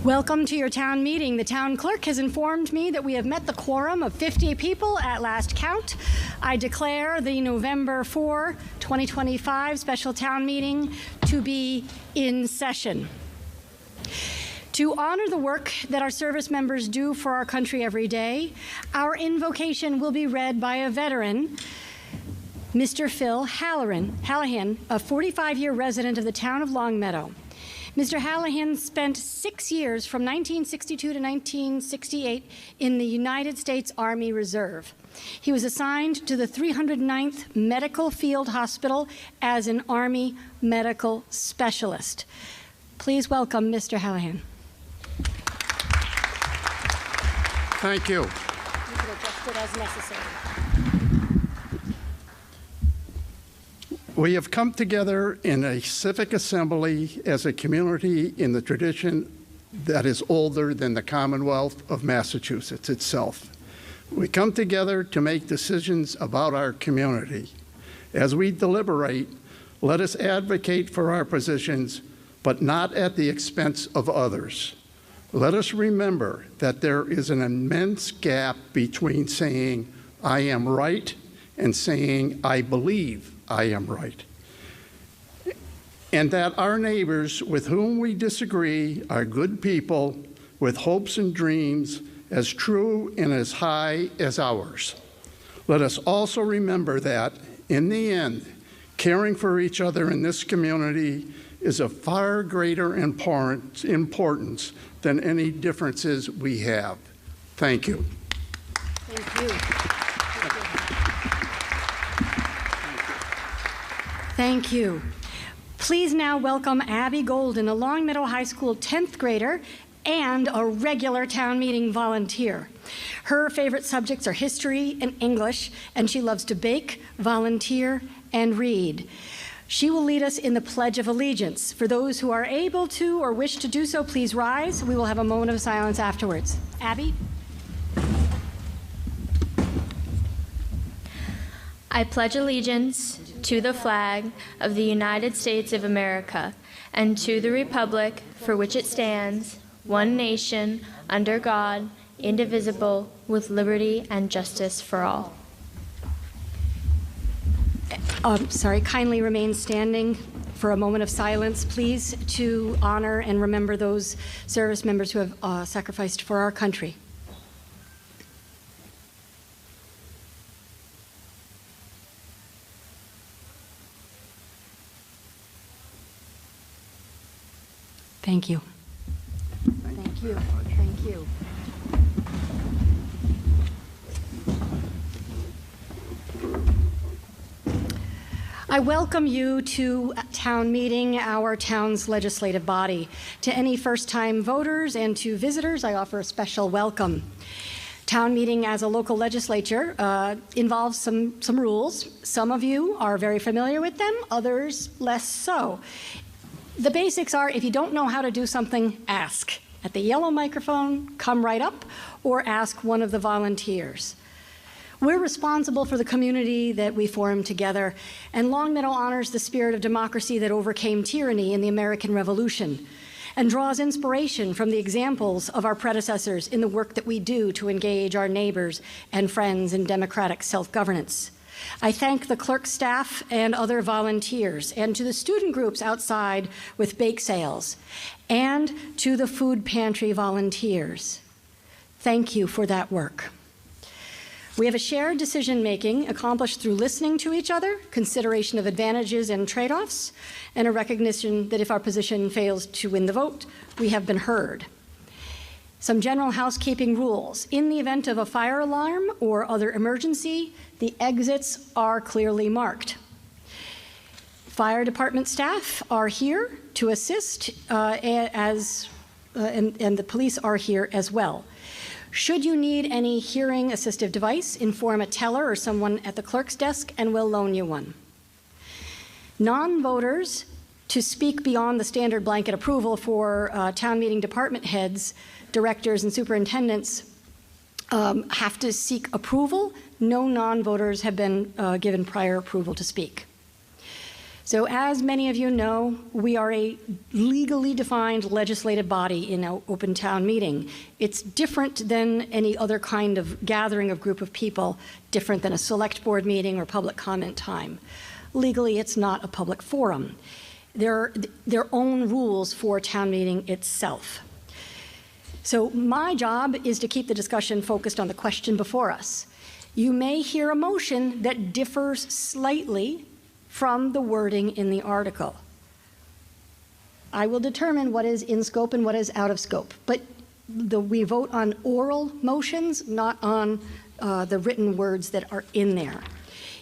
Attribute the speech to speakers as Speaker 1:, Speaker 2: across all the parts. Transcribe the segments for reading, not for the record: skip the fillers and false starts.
Speaker 1: Welcome to your town meeting. The town clerk has informed me that we have met the quorum of 50 people at last count. I declare the November 4, 2025 special town meeting to be in session. To honor the work that our service members do for our country every day, our invocation will be read by a veteran, Mr. Phil Hallahan, a 45-year resident of the town of Longmeadow. Mr. Hallahan spent 6 years from 1962 to 1968 in the United States Army Reserve. He was assigned to the 309th Medical Field Hospital as an Army medical specialist. Please welcome Mr. Hallahan.
Speaker 2: Thank you.
Speaker 1: You can adjust it as necessary.
Speaker 2: We have come together in a civic assembly as a community in the tradition that is older than the Commonwealth of Massachusetts itself. We come together to make decisions about our community. As we deliberate, let us advocate for our positions, but not at the expense of others. Let us remember that there is an immense gap between saying, "I am right," and saying, "I believe I am right," and that our neighbors with whom we disagree are good people with hopes and dreams as true and as high as ours. Let us also remember that, in the end, caring for each other in this community is of far greater importance than any differences we have. Thank you.
Speaker 1: Thank you. Thank you. Please now welcome Abby Golden, a Longmeadow High School 10th grader and a regular town meeting volunteer. Her favorite subjects are history and English, and she loves to bake, volunteer, and read. She will lead us in the Pledge of Allegiance. For those who are able to or wish to do so, please rise. We will have a moment of silence afterwards. Abby?
Speaker 3: I pledge allegiance to the flag of the United States of America and to the republic for which it stands, one nation, under God, indivisible, with liberty and justice for all.
Speaker 1: Kindly remain standing for a moment of silence, please, to honor and remember those service members who have sacrificed for our country. Thank you. Thank you. Thank you. I welcome you to town meeting, our town's legislative body. To any first-time voters and to visitors, I offer a special welcome. Town meeting as a local legislature involves some rules. Some of you are very familiar with them, others less so. The basics are, if you don't know how to do something, ask. At the yellow microphone, come right up, or ask one of the volunteers. We're responsible for the community that we form together, and Longmeadow honors the spirit of democracy that overcame tyranny in the American Revolution and draws inspiration from the examples of our predecessors in the work that we do to engage our neighbors and friends in democratic self-governance. I thank the clerk staff and other volunteers, and to the student groups outside with bake sales, and to the food pantry volunteers. Thank you for that work. We have a shared decision-making accomplished through listening to each other, consideration of advantages and trade-offs, and a recognition that if our position fails to win the vote, we have been heard. Some general housekeeping rules. In the event of a fire alarm or other emergency, the exits are clearly marked. Fire department staff are here to assist, and the police are here as well. Should you need any hearing assistive device, inform a teller or someone at the clerk's desk and we'll loan you one. Non-voters to speak beyond the standard blanket approval for town meeting department heads, directors, and superintendents have to seek approval. No non-voters have been given prior approval to speak. So as many of you know, we are a legally defined legislative body in an open town meeting. It's different than any other kind of gathering of group of people, different than a select board meeting or public comment time. Legally, it's not a public forum. There are their own rules for town meeting itself. So my job is to keep the discussion focused on the question before us. You may hear a motion that differs slightly from the wording in the article. I will determine what is in scope and what is out of scope, but we vote on oral motions, not on the written words that are in there.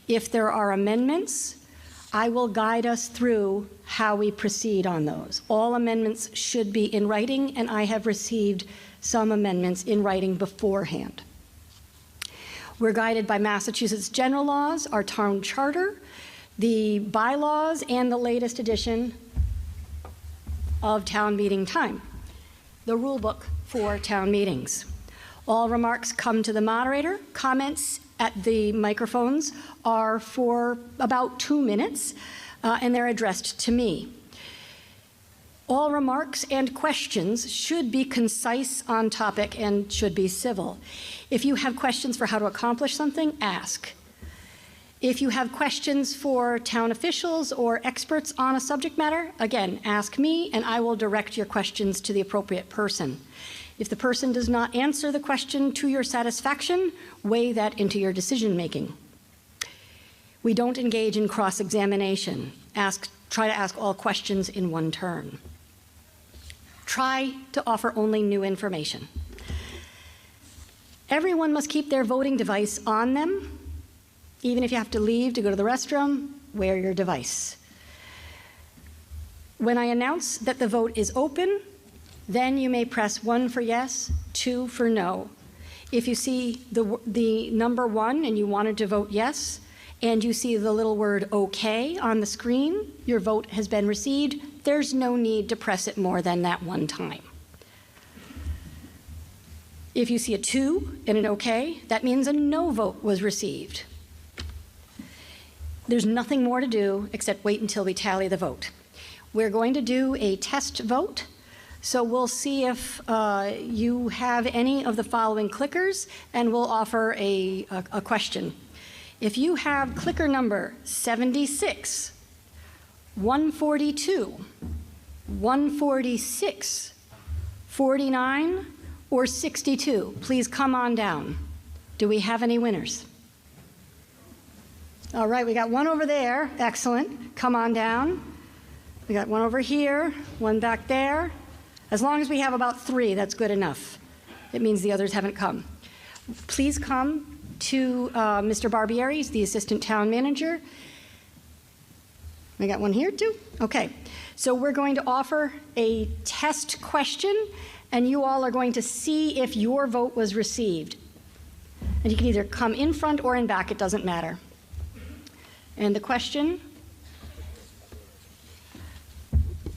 Speaker 1: If there are amendments, I will guide us through how we proceed on those. All amendments should be in writing, and I have received some amendments in writing beforehand. We're guided by Massachusetts general laws, our town charter, the bylaws, and the latest edition of town meeting time, the rule book for town meetings. All remarks come to the moderator. Comments at the microphones are for about 2 minutes, and they're addressed to me. All remarks and questions should be concise, on topic, and should be civil. If you have questions for how to accomplish something, ask. If you have questions for town officials or experts on a subject matter, again, ask me, and I will direct your questions to the appropriate person. If the person does not answer the question to your satisfaction, weigh that into your decision making. We don't engage in cross-examination. Try to ask all questions in one turn. Try to offer only new information. Everyone must keep their voting device on them. Even if you have to leave to go to the restroom, wear your device. When I announce that the vote is open, then you may press 1 for yes, 2 for no. If you see the number 1 and you wanted to vote yes, and you see the little word OK on the screen, your vote has been received. There's no need to press it more than that one time. If you see a 2 and an OK, that means a no vote was received. There's nothing more to do except wait until we tally the vote. We're going to do a test vote, so we'll see if you have any of the following clickers, and we'll offer a question. If you have clicker number 76, 142, 146, 49, or 62, please come on down. Do we have any winners? All right, we got one over there. Excellent. Come on down. We got one over here, one back there. As long as we have about 3, that's good enough. It means the others haven't come. Please come to Mr. Barbieri, he's the assistant town manager. We got one here too? Okay. So we're going to offer a test question, and you all are going to see if your vote was received. And you can either come in front or in back, it doesn't matter. And the question?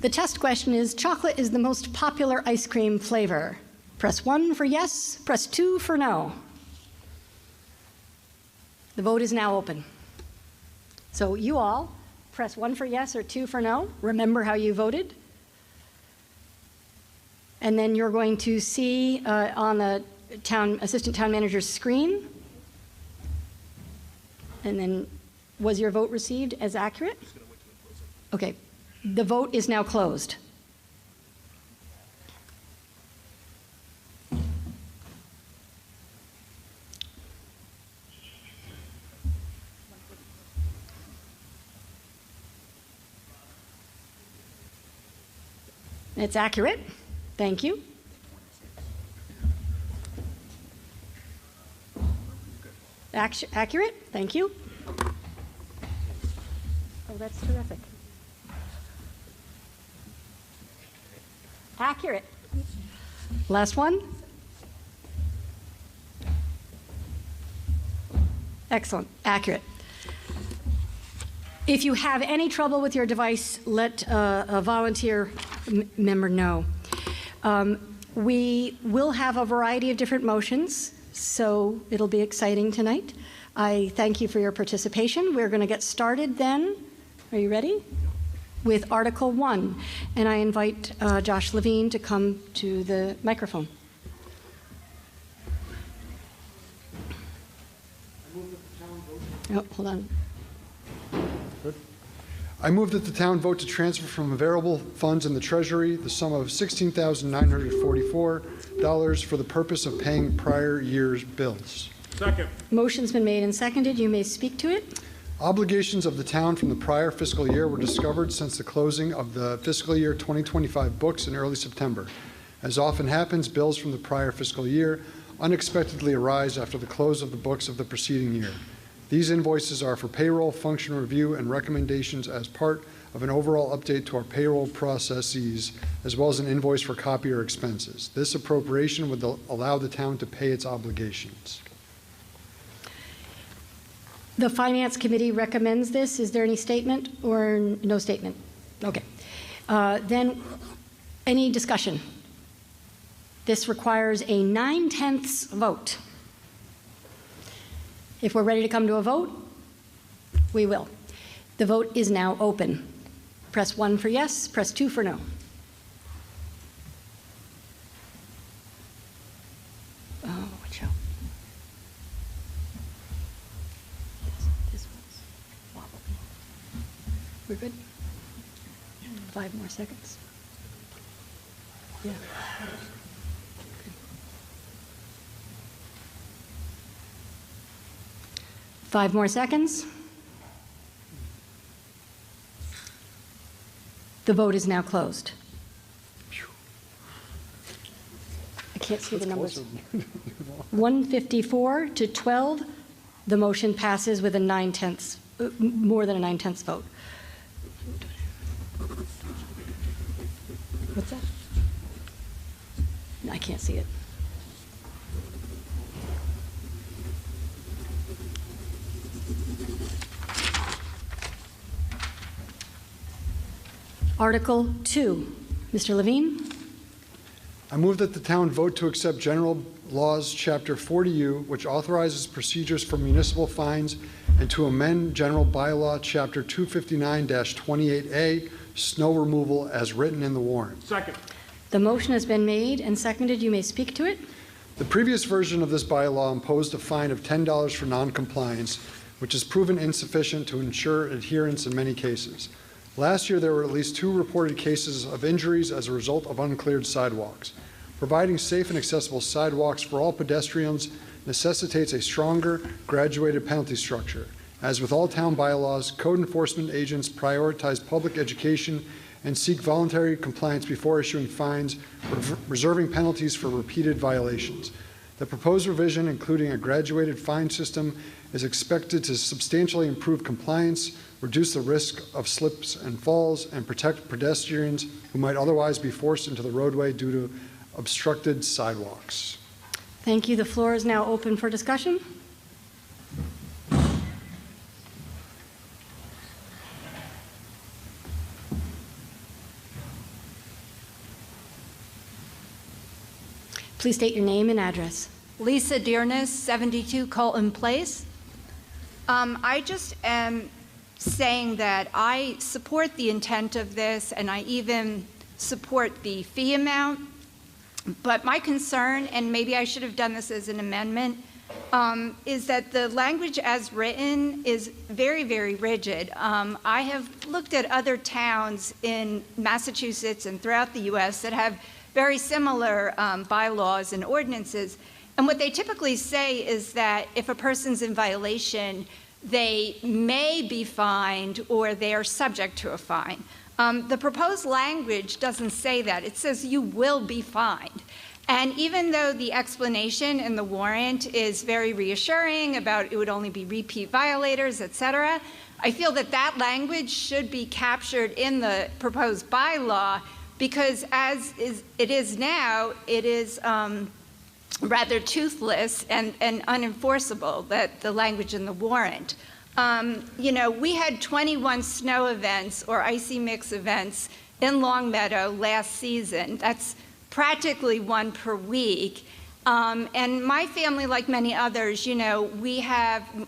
Speaker 1: The test question is, chocolate is the most popular ice cream flavor. Press 1 for yes, press 2 for no. The vote is now open. So you all press 1 for yes or 2 for no. Remember how you voted. And then you're going to see on the assistant town manager's screen. And then, was your vote received as accurate? Okay. The vote is now closed. It's accurate. Thank you. Accurate. Thank you. Oh, that's terrific. Accurate. Last one. Excellent. Accurate. If you have any trouble with your device, let a volunteer member know. We will have a variety of different motions, so it'll be exciting tonight. I thank you for your participation. We're going to get started then. Are you ready? With Article 1. And I invite Josh Levine to come to the microphone. Oh, hold on.
Speaker 4: I move that the town vote to transfer from available funds in the Treasury the sum of $16,944 for the purpose of paying prior year's bills.
Speaker 5: Second.
Speaker 1: Motion's been made and seconded. You may speak to it.
Speaker 4: Obligations of the town from the prior fiscal year were discovered since the closing of the fiscal year 2025 books in early September. As often happens, bills from the prior fiscal year unexpectedly arise after the close of the books of the preceding year. These invoices are for payroll, function review, and recommendations as part of an overall update to our payroll processes, as well as an invoice for copier expenses. This appropriation would allow the town to pay its obligations.
Speaker 1: The Finance Committee recommends this. Is there any statement or no statement? Okay. Then, any discussion? This requires a 9/10 vote. If we're ready to come to a vote, we will. The vote is now open. Press 1 for yes, press 2 for no. Oh, watch out. This one's wobbly. We're good? 5 more seconds. Yeah. 5 more seconds. The vote is now closed. I can't see the numbers. 154 to 12. The motion passes with a 9/10, more than a 9/10 vote. What's that? I can't see it. Article 2. Mr. Levine?
Speaker 4: I move that the town vote to accept General Laws, Chapter 40U, which authorizes procedures for municipal fines, and to amend General Bylaw, Chapter 259-28A, snow removal, as written in the warrant.
Speaker 5: Second.
Speaker 1: The motion has been made and seconded. You may speak to it.
Speaker 4: The previous version of this bylaw imposed a fine of $10 for noncompliance, which has proven insufficient to ensure adherence in many cases. Last year, there were at least 2 reported cases of injuries as a result of uncleared sidewalks. Providing safe and accessible sidewalks for all pedestrians necessitates a stronger, graduated penalty structure. As with all town bylaws, code enforcement agents prioritize public education and seek voluntary compliance before issuing fines, reserving penalties for repeated violations. The proposed revision, including a graduated fine system, is expected to substantially improve compliance, reduce the risk of slips and falls, and protect pedestrians who might otherwise be forced into the roadway due to obstructed sidewalks.
Speaker 1: Thank you. The floor is now open for discussion. Please state your name and address.
Speaker 6: Lisa Dearness, 72 Colton Place. I just am saying that I support the intent of this, and I even support the fee amount. But my concern, and maybe I should have done this as an amendment, is that the language as written is very, very rigid. I have looked at other towns in Massachusetts and throughout the U.S. that have very similar bylaws and ordinances. And what they typically say is that if a person's in violation, they may be fined or they are subject to a fine. The proposed language doesn't say that. It says you will be fined. And even though the explanation in the warrant is very reassuring about it would only be repeat violators, et cetera, I feel that that language should be captured in the proposed bylaw, because as it is now, it is rather toothless and unenforceable, that the language in the warrant. You know, we had 21 snow events or icy mix events in Longmeadow last season. That's practically 1 per week. And my family, like many others, you know,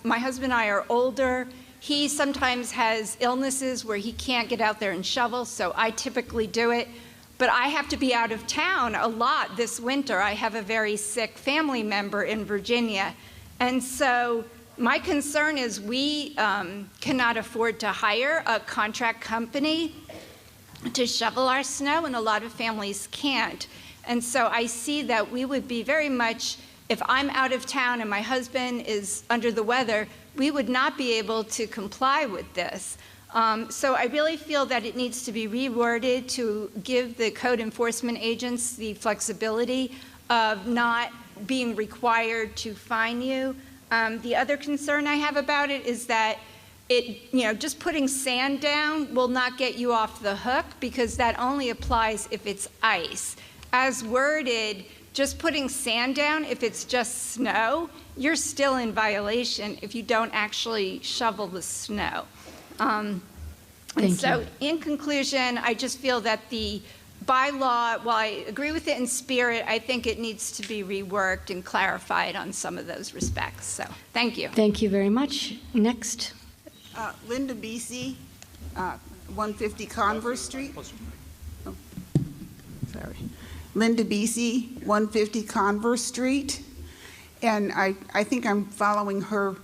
Speaker 6: my husband and I are older. He sometimes has illnesses where he can't get out there and shovel, so I typically do it. But I have to be out of town a lot this winter. I have a very sick family member in Virginia. And so my concern is we cannot afford to hire a contract company to shovel our snow, and a lot of families can't. And so I see that we would be very much, if I'm out of town and my husband is under the weather, we would not be able to comply with this. So I really feel that it needs to be reworded to give the code enforcement agents the flexibility of not being required to fine you. The other concern I have about it is that just putting sand down will not get you off the hook, because that only applies if it's ice. As worded, just putting sand down, if it's just snow, you're still in violation if you don't actually shovel the snow. In conclusion, I just feel that the bylaw, while I agree with it in spirit, I think it needs to be reworked and clarified on some of those respects. So, thank you.
Speaker 1: Thank you very much. Next.
Speaker 5: Linda Beasy, 150 Converse Street. Oh, sorry. Linda Beasy, 150 Converse Street. And I think I'm following her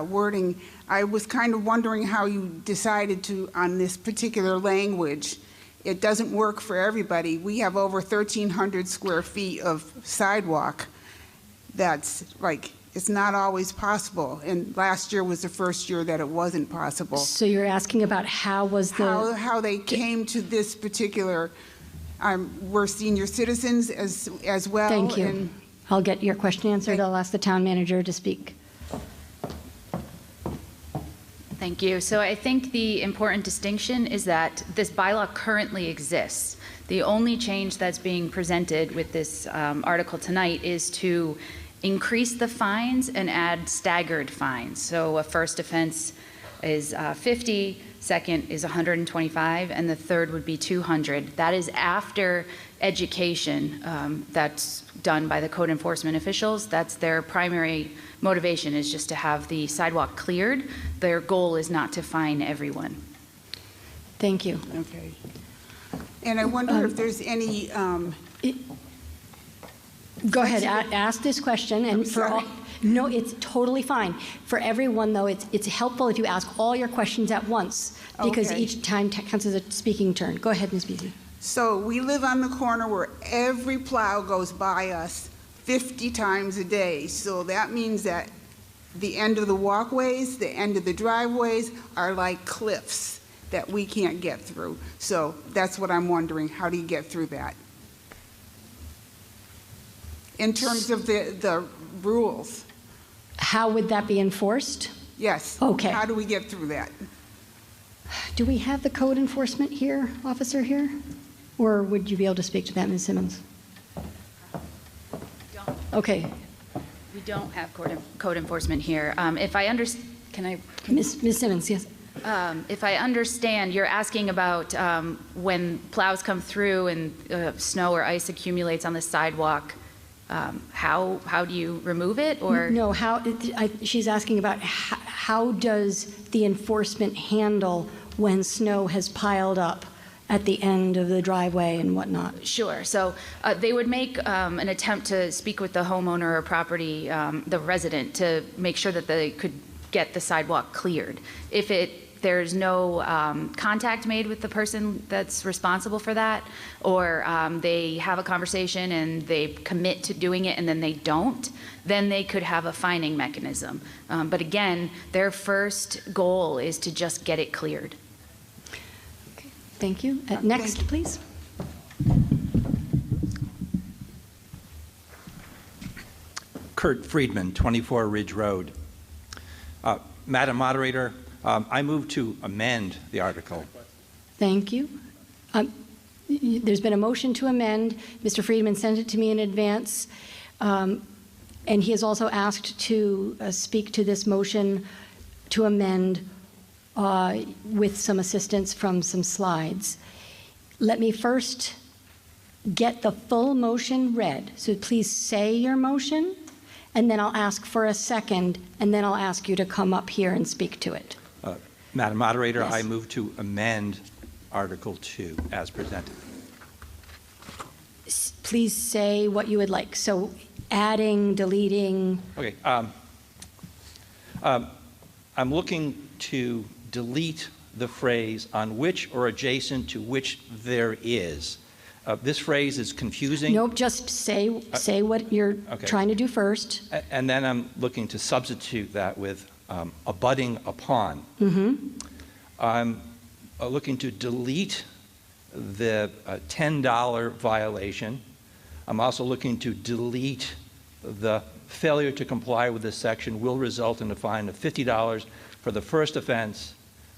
Speaker 5: wording. I was kind of wondering how you decided on this particular language. It doesn't work for everybody. We have over 1,300 square feet of sidewalk. That's it's not always possible. And last year was the first year that it wasn't possible.
Speaker 1: So you're asking about how
Speaker 5: how they came to this particular, we're senior citizens as well.
Speaker 1: Thank you. I'll get your question answered. I'll ask the town manager to speak.
Speaker 7: Thank you. So I think the important distinction is that this bylaw currently exists. The only change that's being presented with this article tonight is to increase the fines and add staggered fines. So a first offense is 50, second is 125, and the third would be 200. That is after education that's done by the code enforcement officials. That's their primary motivation, is just to have the sidewalk cleared. Their goal is not to fine everyone.
Speaker 1: Thank you.
Speaker 5: Okay. And I wonder if there's any...
Speaker 1: Go ahead, ask this question. And no, it's totally fine. For everyone, though, it's helpful if you ask all your questions at once, because each time counts as a speaking turn. Go ahead, Ms. Beasy.
Speaker 5: So we live on the corner where every plow goes by us 50 times a day. So that means that the end of the walkways, the end of the driveways are like cliffs that we can't get through. So that's what I'm wondering. How do you get through that? In terms of the rules.
Speaker 1: How would that be enforced?
Speaker 5: Yes.
Speaker 1: Okay.
Speaker 5: How do we get through that?
Speaker 1: Do we have the code enforcement officer here? Or would you be able to speak to that, Ms. Simmons? Okay.
Speaker 7: We don't have code enforcement here. If I understand, can I?
Speaker 1: Ms. Simmons, yes.
Speaker 7: If I understand, you're asking about when plows come through and snow or ice accumulates on the sidewalk, how do you remove it? Or
Speaker 1: no, she's asking about how does the enforcement handle when snow has piled up at the end of the driveway and whatnot? Sure.
Speaker 7: So they would make an attempt to speak with the homeowner or property, the resident, to make sure that they could get the sidewalk cleared. If there's no contact made with the person that's responsible for that, or they have a conversation and they commit to doing it and then they don't, then they could have a fining mechanism. But again, their first goal is to just get it cleared.
Speaker 1: Okay. Thank you. Next, please.
Speaker 8: Kurt Friedman, 24 Ridge Road. Madam Moderator, I move to amend the article.
Speaker 1: Thank you. There's been a motion to amend. Mr. Friedman sent it to me in advance. And he has also asked to speak to this motion to amend with some assistance from some slides. Let me first get the full motion read. So please say your motion, and then I'll ask for a second, and then I'll ask you to come up here and speak to it.
Speaker 8: Madam Moderator,
Speaker 1: Yes.
Speaker 8: I move to amend Article 2 as presented.
Speaker 1: Please say what you would like. So adding, deleting,
Speaker 8: Okay. I'm looking to delete the phrase "on which or adjacent to which there is." This phrase is confusing.
Speaker 1: nope, just say what you're
Speaker 8: Okay.
Speaker 1: trying to do first.
Speaker 8: And then I'm looking to substitute that with abutting upon. I'm looking to delete the $10 violation. I'm also looking to delete the failure to comply with this section will result in a fine of $50 for the first offense,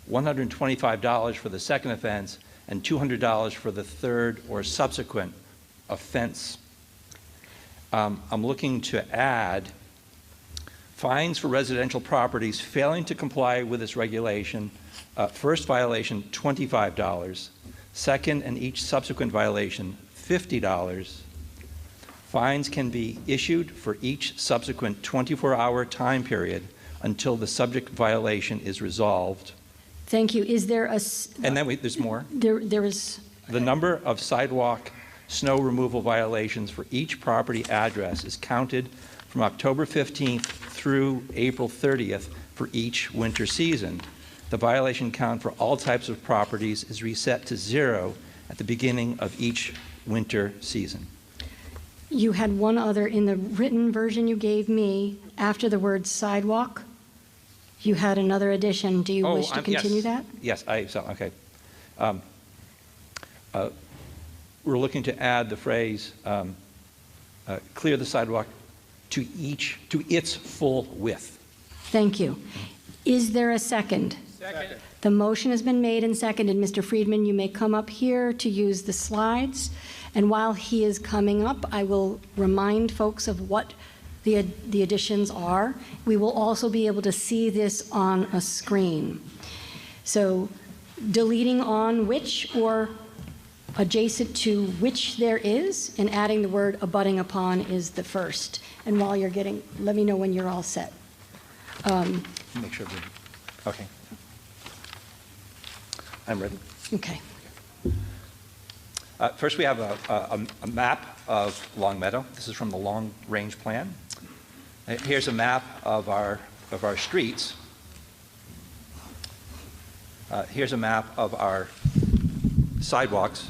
Speaker 8: $125 for the second offense, and $200 for the third or subsequent offense. I'm looking to add fines for residential properties failing to comply with this regulation. First violation, $25. Second and each subsequent violation, $50. Fines can be issued for each subsequent 24-hour time period until the subject violation is resolved.
Speaker 1: Thank you. Is there a,
Speaker 8: And then there's more.
Speaker 1: there is,
Speaker 8: The number of sidewalk snow removal violations for each property address is counted from October 15th through April 30th for each winter season. The violation count for all types of properties is reset to 0 at the beginning of each winter season.
Speaker 1: you had one other in the written version you gave me, after the word sidewalk, you had another addition. Do you wish to continue that?
Speaker 8: Yes, okay. We're looking to add the phrase, clear the sidewalk to its full width.
Speaker 1: Thank you. Is there a second?
Speaker 9: Second.
Speaker 1: The motion has been made and seconded. Mr. Friedman, you may come up here to use the slides. And while he is coming up, I will remind folks of what the additions are. We will also be able to see this on a screen. So deleting on which or adjacent to which there is, and adding the word abutting upon is the first. And while you're getting, let me know when you're all set.
Speaker 8: Make sure okay. I'm ready.
Speaker 1: Okay.
Speaker 8: First, we have a map of Long Meadow. This is from the Long Range Plan. Here's a map of our streets. Here's a map of our sidewalks.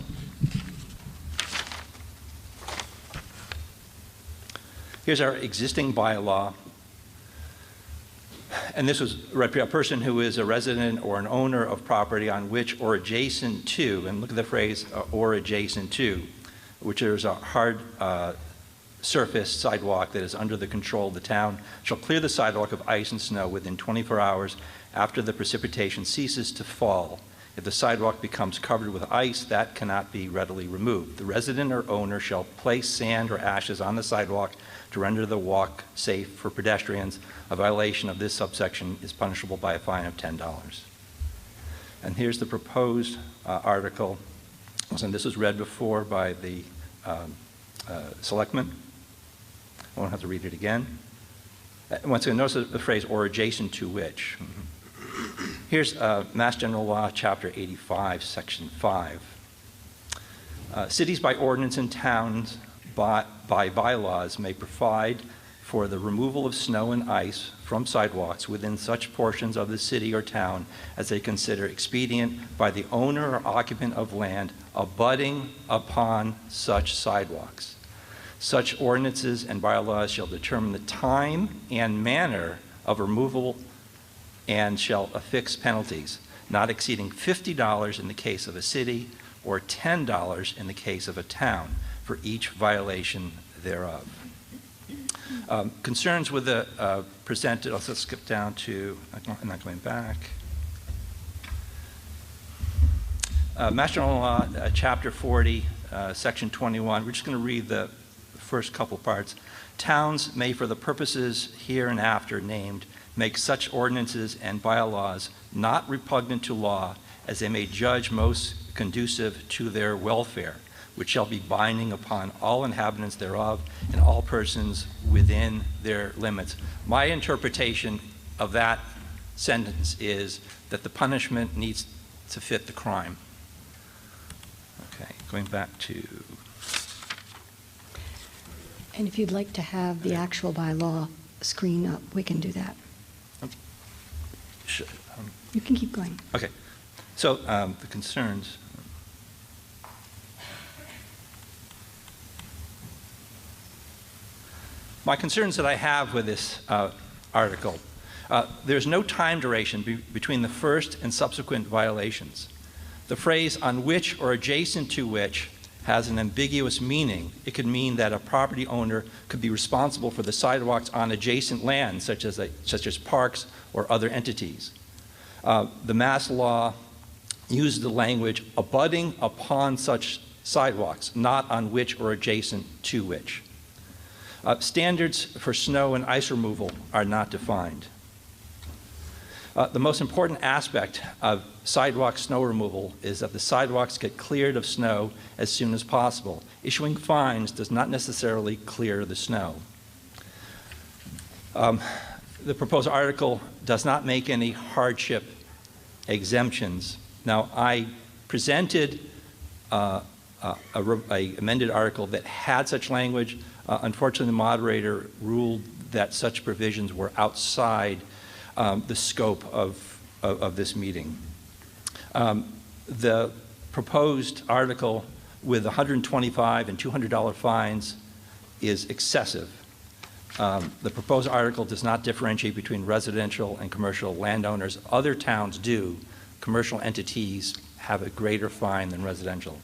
Speaker 8: Here's our existing bylaw. And this was a person who is a resident or an owner of property on which or adjacent to, and look at the phrase or adjacent to, which is a hard surface sidewalk that is under the control of the town, shall clear the sidewalk of ice and snow within 24 hours after the precipitation ceases to fall. If the sidewalk becomes covered with ice, that cannot be readily removed. The resident or owner shall place sand or ashes on the sidewalk to render the walk safe for pedestrians. A violation of this subsection is punishable by a fine of $10. And here's the proposed article. And this was read before by the selectmen. I won't have to read it again. Once again, notice the phrase or adjacent to which. Here's Mass General Law, Chapter 85, Section 5. Cities by ordinance and towns by bylaws may provide for the removal of snow and ice from sidewalks within such portions of the city or town as they consider expedient by the owner or occupant of land abutting upon such sidewalks. Such ordinances and bylaws shall determine the time and manner of removal and shall affix penalties, not exceeding $50 in the case of a city or $10 in the case of a town for each violation thereof. Concerns with the presented, let's skip down to, I'm not going back. Mass General Law, Chapter 40, Section 21. We're just going to read the first couple parts. Towns may, for the purposes hereinafter named, make such ordinances and bylaws not repugnant to law as they may judge most conducive to their welfare, which shall be binding upon all inhabitants thereof and all persons within their limits. My interpretation of that sentence is that the punishment needs to fit the crime. Okay, going back to,
Speaker 1: And if you'd like to have the actual bylaw screen up, we can do that.
Speaker 8: sh-
Speaker 1: You can keep going.
Speaker 8: okay, so the concerns. My concerns that I have with this article, there's no time duration between the first and subsequent violations. The phrase "on which or adjacent to which" has an ambiguous meaning. It could mean that a property owner could be responsible for the sidewalks on adjacent land, such as parks or other entities. The Mass law uses the language "abutting upon such sidewalks," not "on which or adjacent to which." Standards for snow and ice removal are not defined. The most important aspect of sidewalk snow removal is that the sidewalks get cleared of snow as soon as possible. Issuing fines does not necessarily clear the snow. The proposed article does not make any hardship exemptions. Now, I presented a amended article that had such language. Unfortunately, the moderator ruled that such provisions were outside the scope of this meeting. The proposed article with $125 and $200 fines is excessive. The proposed article does not differentiate between residential and commercial landowners. Other towns do. Commercial entities have a greater fine than residential.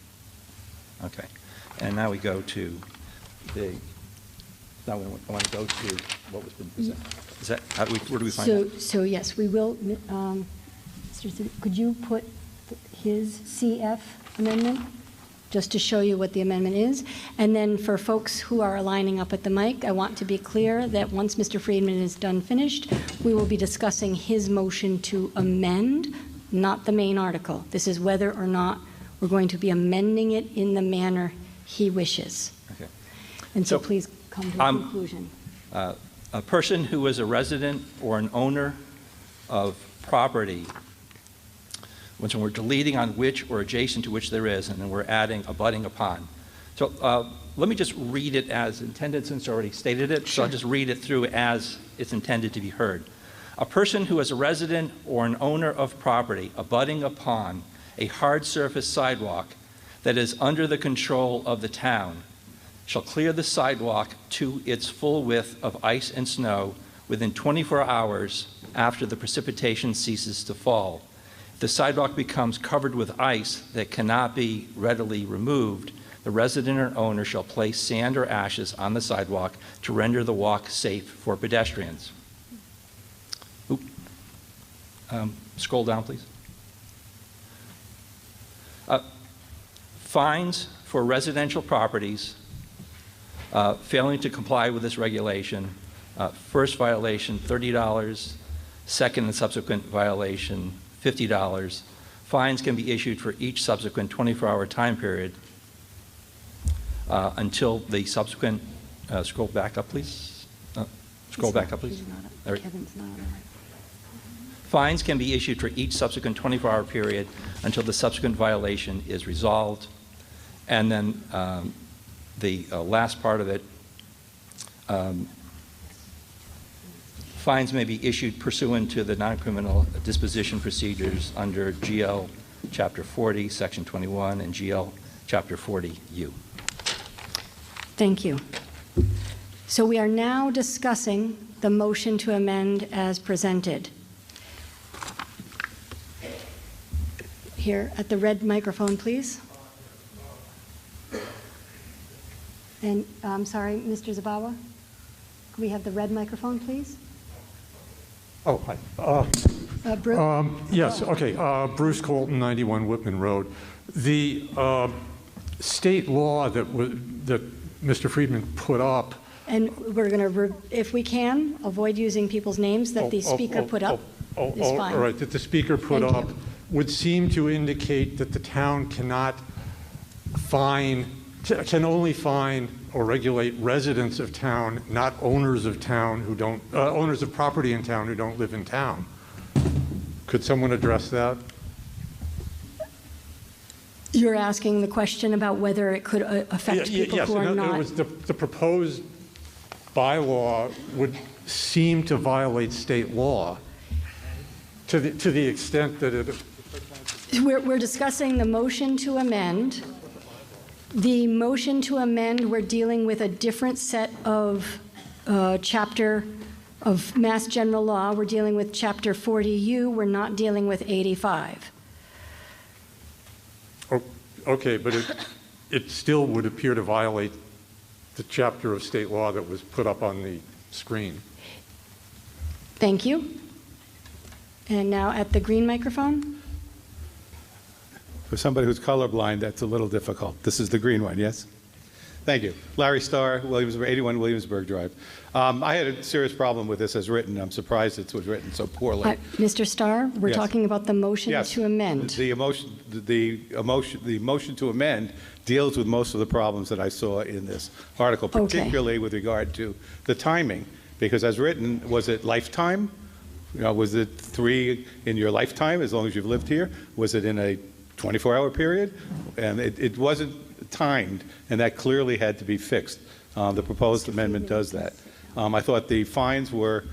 Speaker 8: Okay, and now we go to now we want to go to what was been presented. Is that, where do we find that?
Speaker 1: So yes, we will, Mr. City, could you put his CF amendment, just to show you what the amendment is? And then for folks who are lining up at the mic, I want to be clear that once Mr. Friedman is done finished, we will be discussing his motion to amend, not the main article. This is whether or not we're going to be amending it in the manner he wishes.
Speaker 8: Okay.
Speaker 1: And so
Speaker 8: So,
Speaker 1: please come to a conclusion.
Speaker 8: A person who is a resident or an owner of property, when we're deleting "on which" or "adjacent to which" there is, and then we're adding "abutting upon." So let me just read it as intended, since I already stated it. So I'll just read it through as it's intended to be heard. A person who is a resident or an owner of property abutting upon a hard surface sidewalk that is under the control of the town shall clear the sidewalk to its full width of ice and snow within 24 hours after the precipitation ceases to fall. If the sidewalk becomes covered with ice that cannot be readily removed, the resident or owner shall place sand or ashes on the sidewalk to render the walk safe for pedestrians. Scroll down, please. Fines for residential properties failing to comply with this regulation: first violation, $30; second and subsequent violation, $50. Fines can be issued for each subsequent 24-hour time period until the subsequent, scroll back up, please. Scroll back up, please.
Speaker 1: Kevin's not on the right.
Speaker 8: Fines can be issued for each subsequent 24-hour period until the subsequent violation is resolved. And then the last part of it, fines may be issued pursuant to the non-criminal disposition procedures under GL Chapter 40, Section 21, and GL Chapter 40U.
Speaker 1: Thank you. So we are now discussing the motion to amend as presented. Here at the red microphone, please. And I'm sorry, Mr. Zabawa, can we have the red microphone, please?
Speaker 9: Oh, hi.
Speaker 1: Bruce?
Speaker 9: Yes, okay. Bruce Colton, 91 Whitman Road. The state law that Mr. Friedman put up.
Speaker 1: And we're going to, if we can, avoid using people's names that the speaker put up is fine.
Speaker 9: All right, that the speaker put
Speaker 1: Thank
Speaker 9: up
Speaker 1: you.
Speaker 9: would seem to indicate that the town cannot can only fine or regulate residents of town, not owners of town who don't, owners of property in town who don't live in town. Could someone address that?
Speaker 1: You're asking the question about whether it could affect people
Speaker 9: Yes,
Speaker 1: who are
Speaker 9: in other
Speaker 1: not.
Speaker 9: words, the proposed bylaw would seem to violate state law to the extent that it.
Speaker 1: We're discussing the motion to amend. The motion to amend, we're dealing with a different set of chapter of Mass General Law. We're dealing with Chapter 40U. We're not dealing with 85.
Speaker 9: Okay, but it still would appear to violate the chapter of state law that was put up on the screen.
Speaker 1: Thank you. And now at the green microphone.
Speaker 10: For somebody who's colorblind, that's a little difficult. This is the green one, yes? Thank you. Larry Starr, 81 Williamsburg Drive. I had a serious problem with this as written. I'm surprised it was written so poorly.
Speaker 1: Mr. Starr, we're
Speaker 10: Yes.
Speaker 1: talking about the motion
Speaker 10: Yes.
Speaker 1: to amend.
Speaker 10: The motion to amend deals with most of the problems that I saw in this article,
Speaker 1: Okay.
Speaker 10: particularly with regard to the timing. Because as written, was it lifetime? Was it 3 in your lifetime, as long as you've lived here? Was it in a 24-hour period? And it wasn't timed, and that clearly had to be fixed. The proposed amendment does that. I thought the fines were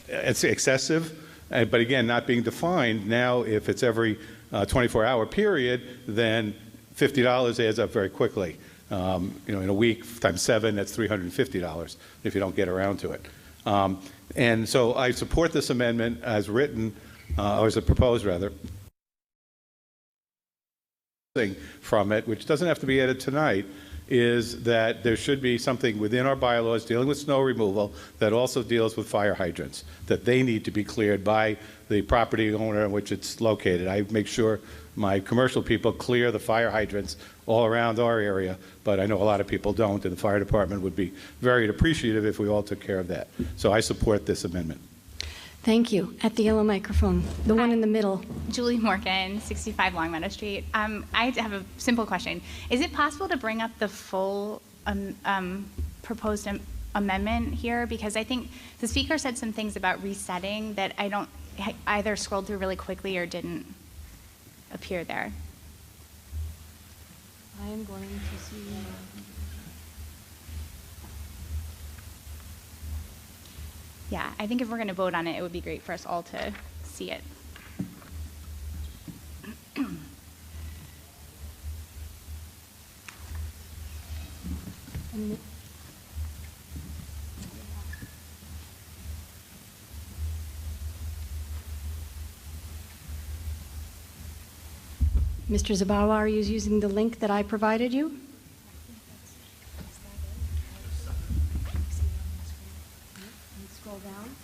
Speaker 10: excessive, but again, not being defined. Now, if it's every 24-hour period, then $50 adds up very quickly. In a week times 7, that's $350 if you don't get around to it. And so I support this amendment as written, or as proposed, rather. From it, which doesn't have to be added tonight, is that there should be something within our bylaws dealing with snow removal that also deals with fire hydrants, that they need to be cleared by the property owner in which it's located. I make sure my commercial people clear the fire hydrants all around our area, but I know a lot of people don't, and the fire department would be very appreciative if we all took care of that. So I support this amendment.
Speaker 1: Thank you. At the yellow microphone, the one in the middle.
Speaker 11: Julie Morgan, 65 Longmeadow Street. I have a simple question. Is it possible to bring up the full proposed amendment here? Because I think the speaker said some things about resetting that I either scrolled through really quickly or didn't appear there.
Speaker 1: I am going to see.
Speaker 11: Yeah, I think if we're going to vote on it, it would be great for us all to see it.
Speaker 1: Mr. Zabawa, are you using the link that I provided you? Scroll down.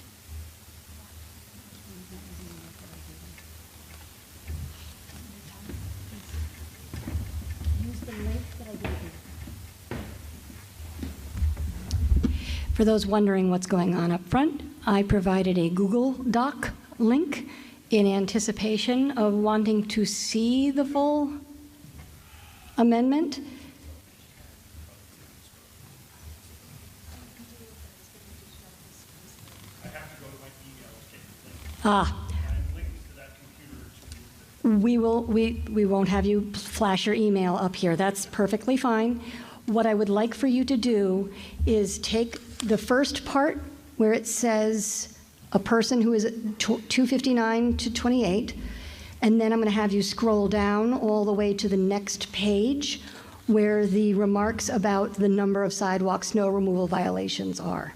Speaker 1: Use the link that I gave you. For those wondering what's going on up front, I provided a Google Doc link in anticipation of wanting to see the full amendment. We won't have you flash your email up here. That's perfectly fine. What I would like for you to do is take the first part where it says a person who is 259 to 28, and then I'm going to have you scroll down all the way to the next page where the remarks about the number of sidewalk snow removal violations are.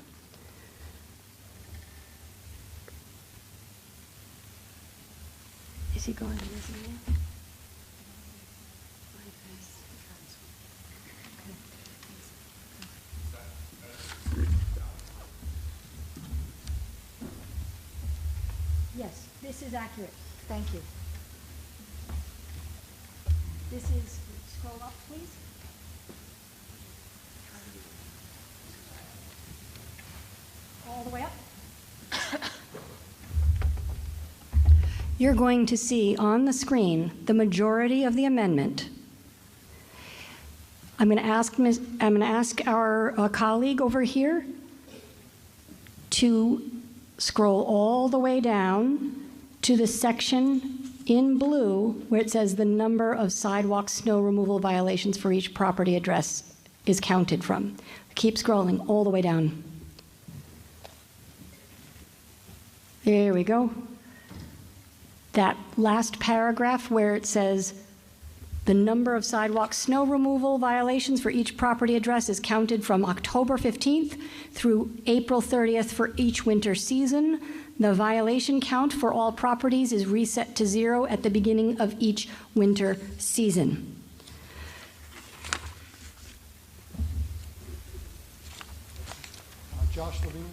Speaker 1: Is he going to his email? Yes, this is accurate. Thank you. This is, scroll up, please. All the way up. You're going to see on the screen the majority of the amendment. I'm going to ask our colleague over here to scroll all the way down to the section in blue where it says the number of sidewalk snow removal violations for each property address is counted from. Keep scrolling all the way down. There we go. That last paragraph where it says the number of sidewalk snow removal violations for each property address is counted from October 15th through April 30th for each winter season. The violation count for all properties is reset to 0 at the beginning of each winter season.
Speaker 4: Josh Levine?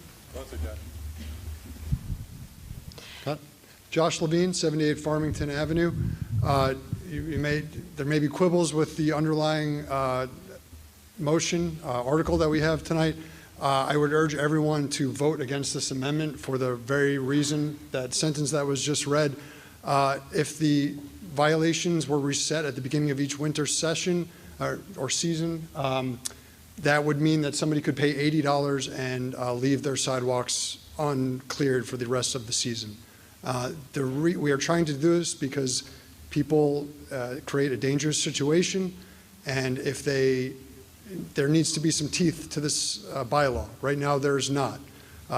Speaker 4: Cut. Josh Levine, 78 Farmington Avenue. There may be quibbles with the underlying motion article that we have tonight. I would urge everyone to vote against this amendment for the very reason, that sentence that was just read. If the violations were reset at the beginning of each winter session or season, that would mean that somebody could pay $80 and leave their sidewalks uncleared for the rest of the season. We are trying to do this because people create a dangerous situation, and if there needs to be some teeth to this bylaw. Right now, there's not.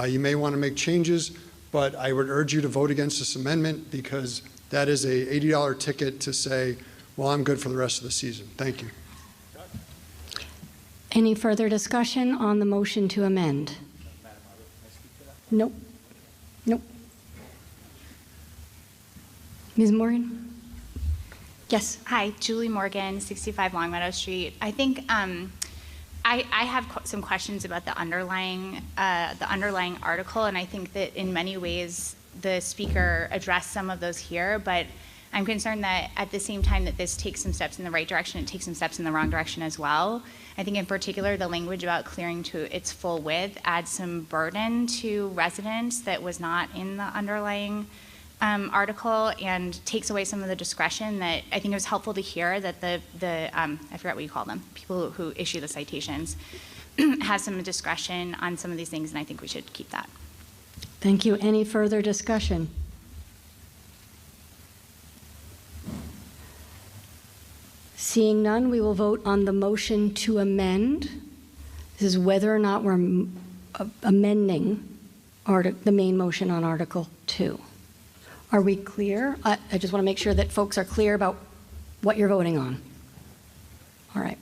Speaker 4: You may want to make changes, but I would urge you to vote against this amendment because that is a $80 ticket to say, well, I'm good for the rest of the season. Thank you.
Speaker 1: Any further discussion on the motion to amend? Nope. Nope. Ms. Morgan? Yes.
Speaker 11: Hi, Julie Morgan, 65 Longmeadow Street. I think I have some questions about the underlying article, and I think that in many ways the speaker addressed some of those here, but I'm concerned that at the same time that this takes some steps in the right direction, it takes some steps in the wrong direction as well. I think in particular the language about clearing to its full width adds some burden to residents that was not in the underlying article and takes away some of the discretion that I think it was helpful to hear that the I forgot what you call them, people who issue the citations, has some discretion on some of these things, and I think we should keep that.
Speaker 1: Thank you. Any further discussion? Seeing none, we will vote on the motion to amend. This is whether or not we're amending the main motion on Article 2. Are we clear? I just want to make sure that folks are clear about what you're voting on. All right.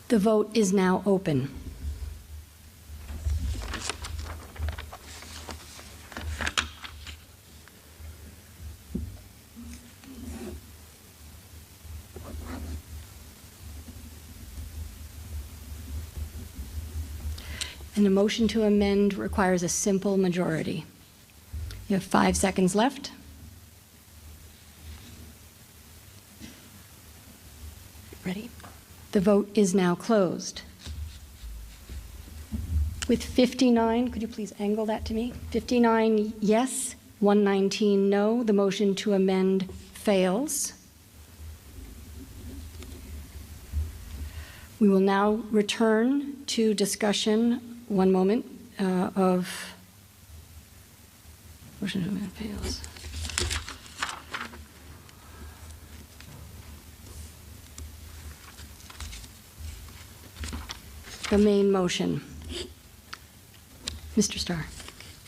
Speaker 1: The vote is now open. And a motion to amend requires a simple majority. You have 5 seconds left. Ready? The vote is now closed. With 59, could you please angle that to me? 59 yes, 119 no. The motion to amend fails. We will now return to discussion. One moment of motion to amend fails. The main motion. Mr. Starr.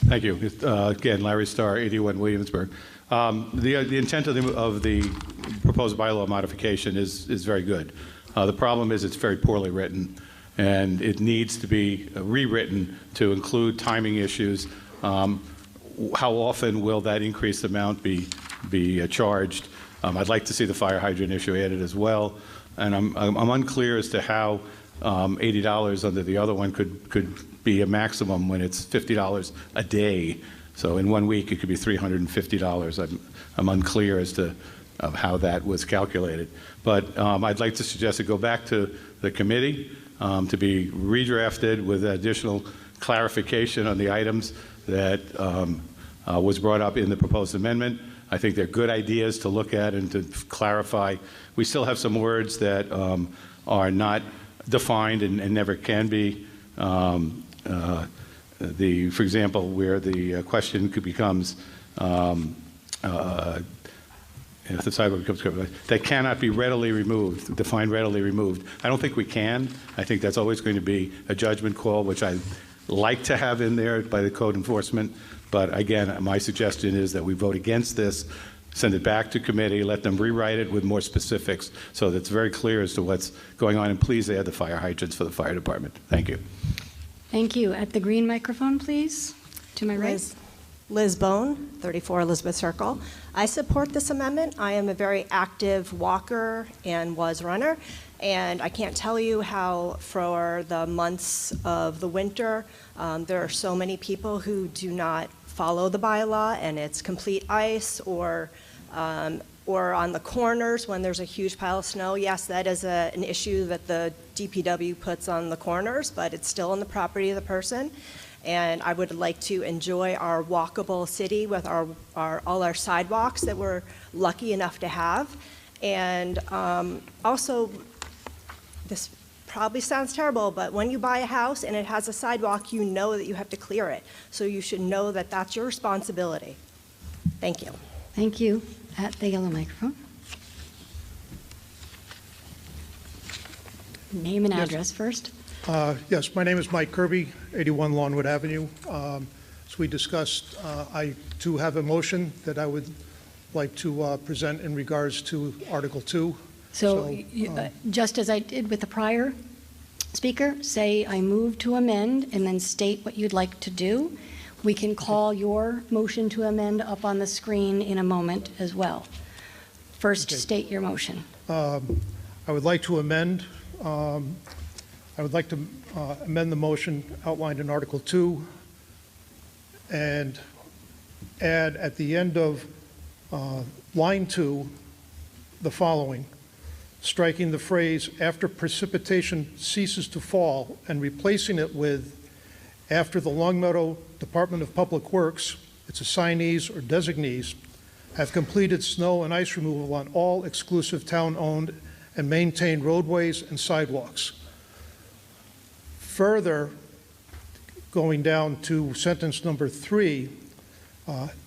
Speaker 10: Thank you. Again, Larry Starr, 81 Williamsburg. The intent of the proposed bylaw modification is very good. The problem is it's very poorly written, and it needs to be rewritten to include timing issues. How often will that increased amount be charged? I'd like to see the fire hydrant issue added as well, and I'm unclear as to how $80 under the other one could be a maximum when it's $50 a day. So in 1 week it could be $350. I'm unclear as to how that was calculated. But I'd like to suggest it go back to the committee to be redrafted with additional clarification on the items that was brought up in the proposed amendment. I think they're good ideas to look at and to clarify. We still have some words that are not defined and never can be for example, where the question becomes, if the sidewalk becomes covered, that cannot be readily removed, defined readily removed. I don't think we can. I think that's always going to be a judgment call, which I like to have in there by the code enforcement. But again, my suggestion is that we vote against this, send it back to committee, let them rewrite it with more specifics so that it's very clear as to what's going on. And please add the fire hydrants for the fire department. Thank you.
Speaker 1: Thank you. At the green microphone, please, to my right.
Speaker 12: Liz Bone, 34 Elizabeth Circle. I support this amendment. I am a very active walker and was runner, and I can't tell you how for the months of the winter, there are so many people who do not follow the bylaw, and it's complete ice or on the corners when there's a huge pile of snow. Yes, that is an issue that the DPW puts on the corners, but it's still on the property of the person. And I would like to enjoy our walkable city with all our sidewalks that we're lucky enough to have. And also, this probably sounds terrible, but when you buy a house and it has a sidewalk, you know that you have to clear it. So you should know that that's your responsibility. Thank you.
Speaker 1: Thank you. At the yellow microphone. Name and address first.
Speaker 13: Yes, my name is Mike Kirby, 81 Lawnwood Avenue. As we discussed, I too have a motion that I would like to present in regards to Article 2.
Speaker 1: So just as I did with the prior speaker, say I move to amend and then state what you'd like to do. We can call your motion to amend up on the screen in a moment as well. First, state your motion.
Speaker 13: I would like to amend amend the motion outlined in Article 2 and add at the end of line 2 the following, striking the phrase "after precipitation ceases to fall" and replacing it with "after the Longmeadow Department of Public Works, its assignees or designees, have completed snow and ice removal on all exclusive town-owned and maintained roadways and sidewalks." Further, going down to sentence number 3,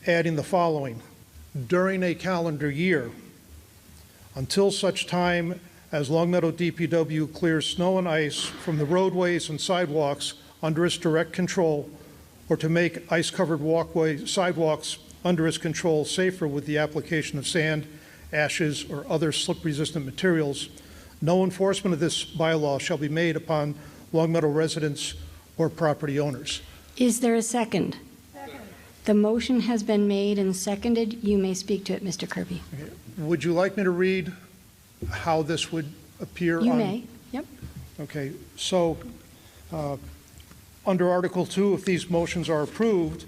Speaker 13: adding the following, "during a calendar year, until such time as Longmeadow DPW clears snow and ice from the roadways and sidewalks under its direct control, or to make ice-covered sidewalks under its control safer with the application of sand, ashes, or other slip-resistant materials. No enforcement of this bylaw shall be made upon Longmeadow residents or property owners."
Speaker 1: Is there a second? Second. The motion has been made and seconded. You may speak to it, Mr. Kirby.
Speaker 13: Okay. Would you like me to read how this would appear?
Speaker 1: You may. Yep.
Speaker 13: Okay. So under Article 2, if these motions are approved,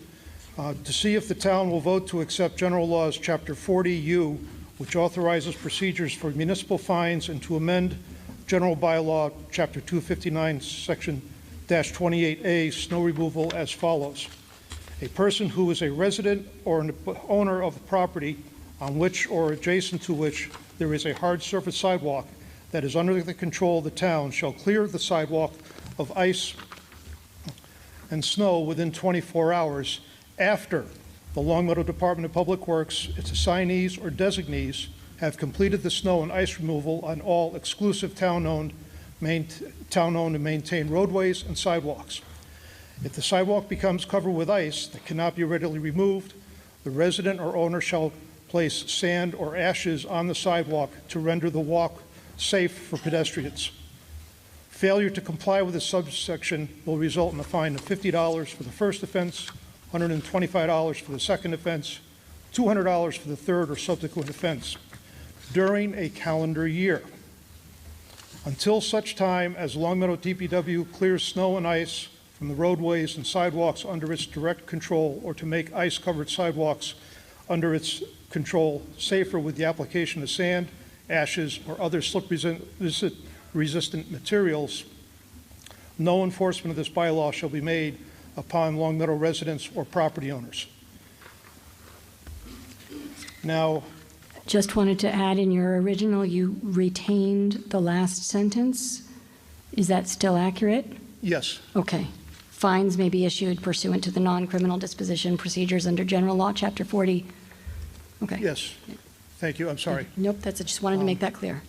Speaker 13: to see if the town will vote to accept General Laws Chapter 40U, which authorizes procedures for municipal fines, and to amend General Bylaw Chapter 259, Section -28A, snow removal as follows. A person who is a resident or an owner of a property on which or adjacent to which there is a hard surface sidewalk that is under the control of the town shall clear the sidewalk of ice and snow within 24 hours after the Longmeadow Department of Public Works, its assignees or designees, have completed the snow and ice removal on all exclusive town-owned and maintained roadways and sidewalks. If the sidewalk becomes covered with ice that cannot be readily removed, the resident or owner shall place sand or ashes on the sidewalk to render the walk safe for pedestrians. Failure to comply with this subsection will result in a fine of $50 for the first offense, $125 for the second offense, $200 for the third or subsequent offense, during a calendar year, until such time as Longmeadow DPW clears snow and ice from the roadways and sidewalks under its direct control, or to make ice-covered sidewalks under its control safer with the application of sand, ashes, or other slip-resistant materials. No enforcement of this bylaw shall be made upon Longmeadow residents or property owners. Now,
Speaker 1: just wanted to add, in your original, you retained the last sentence. Is that still accurate?
Speaker 13: Yes.
Speaker 1: Okay. Fines may be issued pursuant to the non-criminal disposition procedures under General Law, Chapter 40. Okay.
Speaker 13: Yes. Thank you. I'm sorry.
Speaker 1: Nope, that's, I just wanted to make that clear.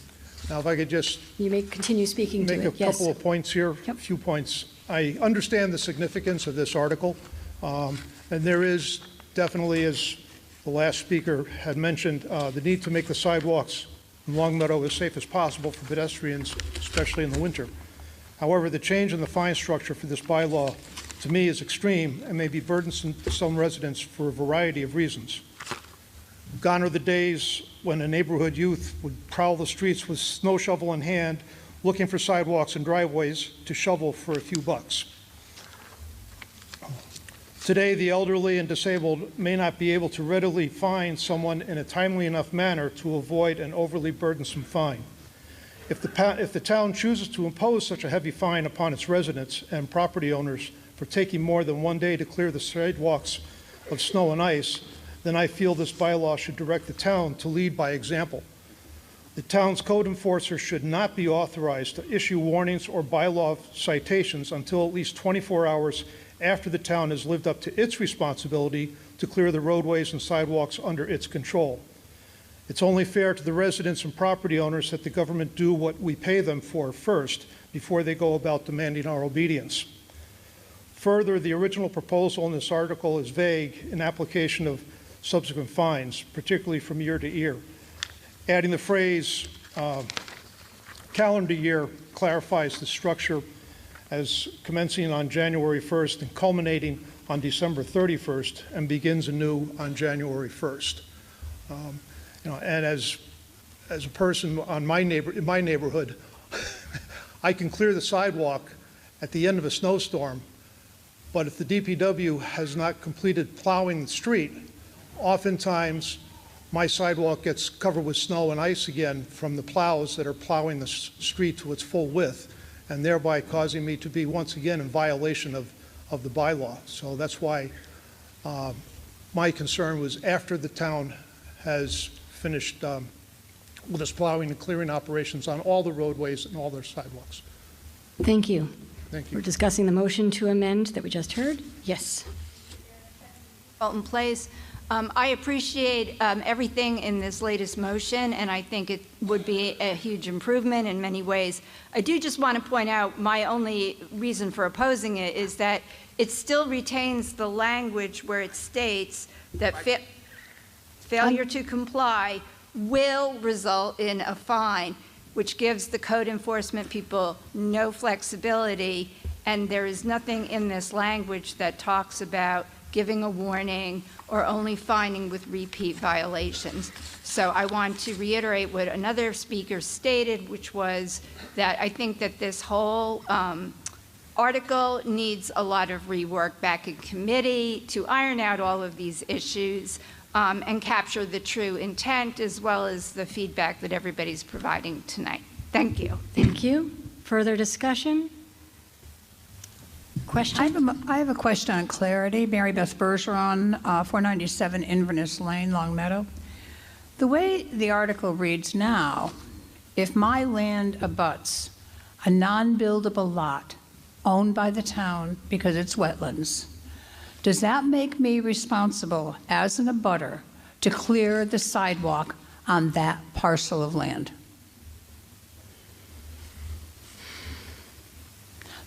Speaker 13: Now, if I could just
Speaker 1: You may continue speaking to
Speaker 13: make
Speaker 1: it.
Speaker 13: a
Speaker 1: Yes.
Speaker 13: couple of points here, a few points. I understand the significance of this article, and there is definitely, as the last speaker had mentioned, the need to make the sidewalks in Long Meadow as safe as possible for pedestrians, especially in the winter. However, the change in the fine structure for this bylaw, to me, is extreme and may be burdensome to some residents for a variety of reasons. Gone are the days when a neighborhood youth would prowl the streets with snow shovel in hand, looking for sidewalks and driveways to shovel for a few bucks. Today, the elderly and disabled may not be able to readily find someone in a timely enough manner to avoid an overly burdensome fine. If the town chooses to impose such a heavy fine upon its residents and property owners for taking more than one day to clear the sidewalks of snow and ice, then I feel this bylaw should direct the town to lead by example. The town's code enforcer should not be authorized to issue warnings or bylaw citations until at least 24 hours after the town has lived up to its responsibility to clear the roadways and sidewalks under its control. It's only fair to the residents and property owners that the government do what we pay them for first before they go about demanding our obedience. Further, the original proposal in this article is vague in application of subsequent fines, particularly from year to year. Adding the phrase calendar year clarifies the structure as commencing on January 1st and culminating on December 31st and begins anew on January 1st. And as a person in my neighborhood, I can clear the sidewalk at the end of a snowstorm, but if the DPW has not completed plowing the street, oftentimes my sidewalk gets covered with snow and ice again from the plows that are plowing the street to its full width, and thereby causing me to be once again in violation of the bylaw. So that's why my concern was after the town has finished with its plowing and clearing operations on all the roadways and all their sidewalks.
Speaker 1: Thank you.
Speaker 13: Thank you.
Speaker 1: We're discussing the motion to amend that we just heard. Yes.
Speaker 6: Fulton Place. I appreciate everything in this latest motion, and I think it would be a huge improvement in many ways. I do just want to point out my only reason for opposing it is that it still retains the language where it states that failure to comply will result in a fine, which gives the code enforcement people no flexibility, and there is nothing in this language that talks about giving a warning or only fining with repeat violations. So I want to reiterate what another speaker stated, which was that I think that this whole article needs a lot of rework back in committee to iron out all of these issues and capture the true intent as well as the feedback that everybody's providing tonight. Thank you.
Speaker 1: Thank you. Further discussion? Question?
Speaker 14: I have a question on clarity. Mary Beth Bergeron, 497 Inverness Lane, Long Meadow. The way the article reads now, if my land abuts a non-buildable lot owned by the town because it's wetlands, does that make me responsible as an abutter to clear the sidewalk on that parcel of land?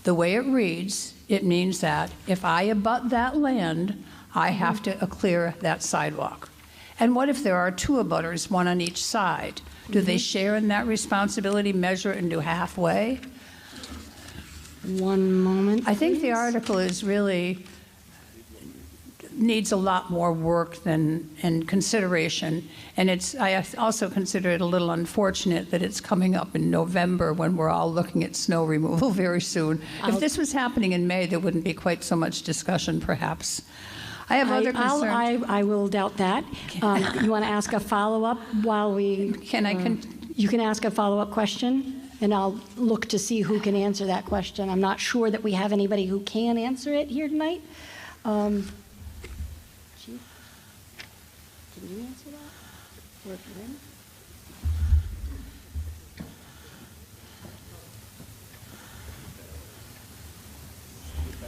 Speaker 14: The way it reads, it means that if I abut that land, I have to clear that sidewalk. And what if there are two abutters, one on each side? Do they share in that responsibility, measure it and do halfway?
Speaker 1: One moment,
Speaker 14: I think the
Speaker 1: please.
Speaker 14: article is really needs a lot more work and consideration. And I also consider it a little unfortunate that it's coming up in November when we're all looking at snow removal very soon. If this was happening in May, there wouldn't be quite so much discussion, perhaps. I have other concerns.
Speaker 1: I will doubt that. You want to ask a follow-up while we... You can ask a follow-up question, and I'll look to see who can answer that question. I'm not sure that we have anybody who can answer it here tonight. Can you answer that? Or if you're in?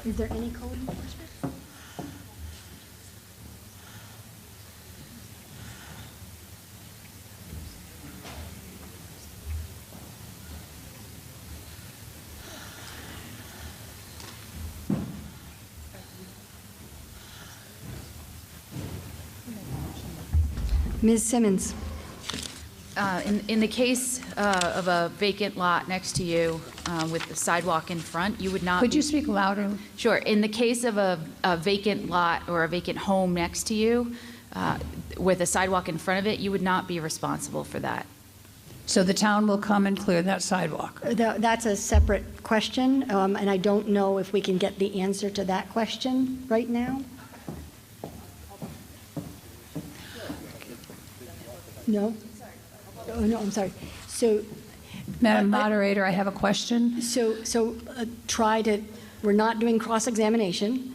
Speaker 1: Is there any code enforcement? Ms. Simmons.
Speaker 7: In the case of a vacant lot next to you with the sidewalk in front, you would not.
Speaker 14: Could you speak louder?
Speaker 7: Sure. In the case of a vacant lot or a vacant home next to you with a sidewalk in front of it, you would not be responsible for that.
Speaker 14: So the town will come and clear that sidewalk?
Speaker 1: That's a separate question, and I don't know if we can get the answer to that question right now. No? Oh, no, I'm sorry. So,
Speaker 14: Madam Moderator, I have a question.
Speaker 1: So we're not doing cross-examination.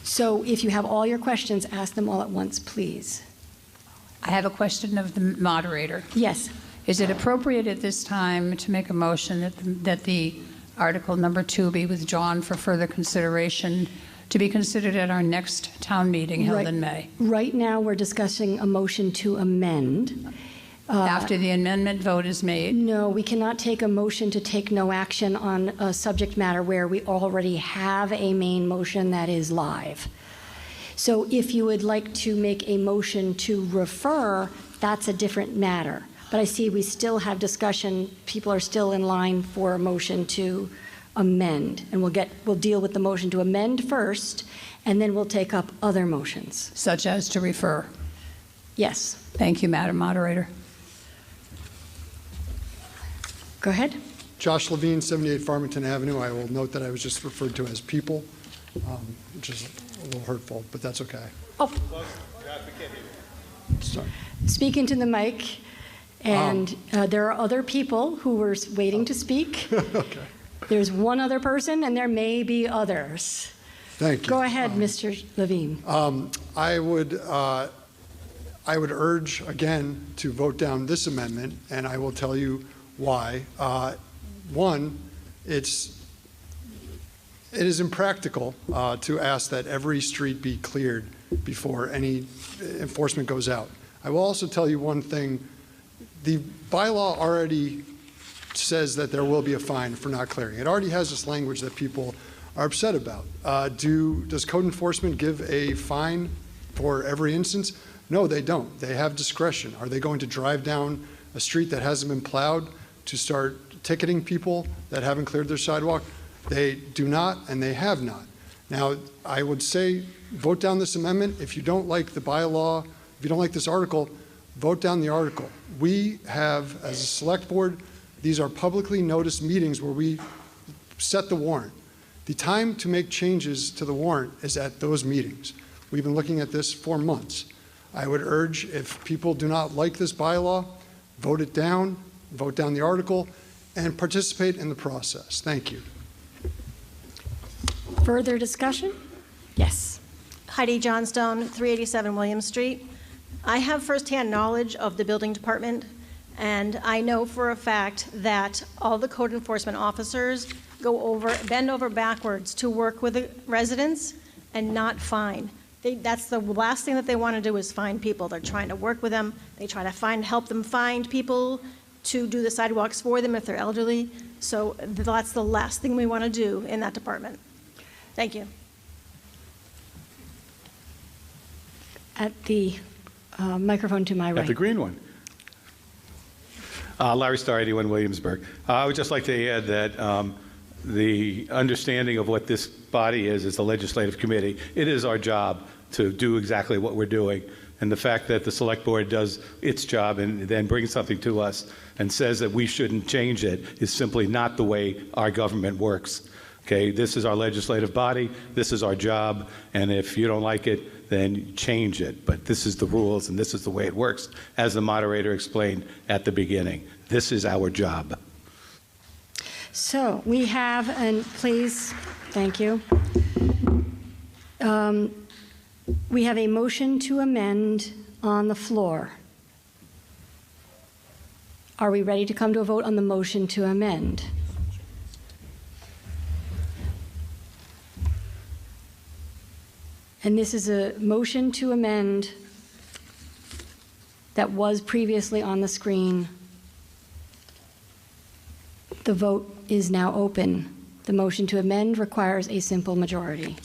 Speaker 1: So if you have all your questions, ask them all at once, please.
Speaker 14: I have a question of the moderator.
Speaker 1: Yes.
Speaker 14: Is it appropriate at this time to make a motion that the Article number 2 be withdrawn for further consideration, to be considered at our next town meeting held in May?
Speaker 1: Right now, we're discussing a motion to amend.
Speaker 14: After the amendment vote is made?
Speaker 1: No, we cannot take a motion to take no action on a subject matter where we already have a main motion that is live. So if you would like to make a motion to refer, that's a different matter. But I see we still have discussion. People are still in line for a motion to amend. And we'll deal with the motion to amend first, and then we'll take up other motions.
Speaker 14: Such as to refer?
Speaker 1: Yes.
Speaker 14: Thank you, Madam Moderator.
Speaker 1: Go ahead.
Speaker 4: Josh Levine, 78 Farmington Avenue. I will note that I was just referred to as people, which is a little hurtful, but that's okay.
Speaker 1: Oh.
Speaker 4: Sorry.
Speaker 1: Speak into the mic. And there are other people who were waiting to speak.
Speaker 4: Okay.
Speaker 1: There's one other person, and there may be others.
Speaker 4: Thank you.
Speaker 1: Go ahead, Mr. Levine.
Speaker 4: I would urge, again, to vote down this amendment, and I will tell you why. One, it is impractical to ask that every street be cleared before any enforcement goes out. I will also tell you one thing. The bylaw already says that there will be a fine for not clearing. It already has this language that people are upset about. Does code enforcement give a fine for every instance? No, they don't. They have discretion. Are they going to drive down a street that hasn't been plowed to start ticketing people that haven't cleared their sidewalk? They do not, and they have not. Now, I would say vote down this amendment. If you don't like the bylaw, if you don't like this article, vote down the article. We have, as a select board, these are publicly noticed meetings where we set the warrant. The time to make changes to the warrant is at those meetings. We've been looking at this for months. I would urge, if people do not like this bylaw, vote it down, vote down the article, and participate in the process. Thank you.
Speaker 1: Further discussion? Yes.
Speaker 12: Heidi Johnstone, 387 William Street. I have firsthand knowledge of the building department, and I know for a fact that all the code enforcement officers bend over backwards to work with the residents and not fine. That's the last thing that they want to do is fine people. They're trying to work with them. They try to help them find people to do the sidewalks for them if they're elderly. So that's the last thing we want to do in that department. Thank you.
Speaker 1: At the microphone to my right.
Speaker 10: At the green one. Larry Starr, 81 Williamsburg. I would just like to add that the understanding of what this body is the legislative committee. It is our job to do exactly what we're doing. And the fact that the select board does its job and then brings something to us and says that we shouldn't change it is simply not the way our government works. Okay, this is our legislative body, this is our job, and if you don't like it, then change it. But this is the rules and this is the way it works, as the moderator explained at the beginning. This is our job.
Speaker 1: So we have, and please, thank you. We have a motion to amend on the floor. Are we ready to come to a vote on the motion to amend? And this is a motion to amend that was previously on the screen. The vote is now open. The motion to amend requires a simple majority.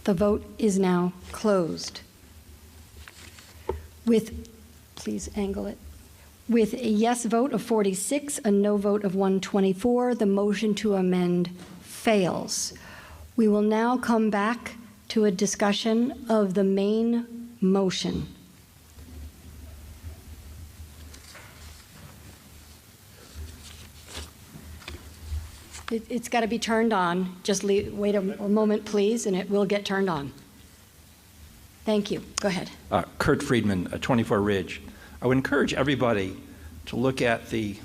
Speaker 1: The vote is now closed. Please angle it. With a yes vote of 46, a no vote of 124, the motion to amend fails. We will now come back to a discussion of the main motion. It's got to be turned on. Just wait a moment, please, and it will get turned on. Thank you. Go ahead.
Speaker 8: Kurt Friedman, 24 Ridge. I would encourage everybody to look at the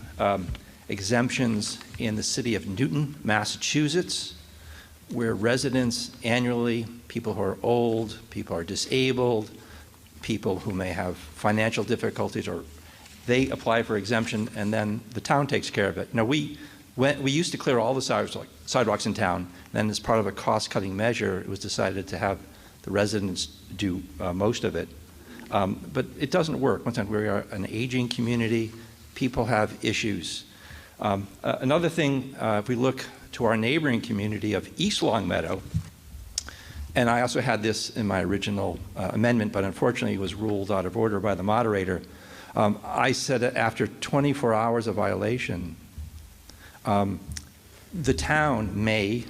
Speaker 8: exemptions in the city of Newton, Massachusetts, where residents annually, people who are old, people who are disabled, people who may have financial difficulties, or they apply for exemption and then the town takes care of it. Now, we used to clear all the sidewalks in town. Then as part of a cost-cutting measure, it was decided to have the residents do most of it. But it doesn't work. Once again, we are an aging community. People have issues. Another thing, if we look to our neighboring community of East Longmeadow, and I also had this in my original amendment, but unfortunately it was ruled out of order by the moderator. I said that after 24 hours of violation, the town may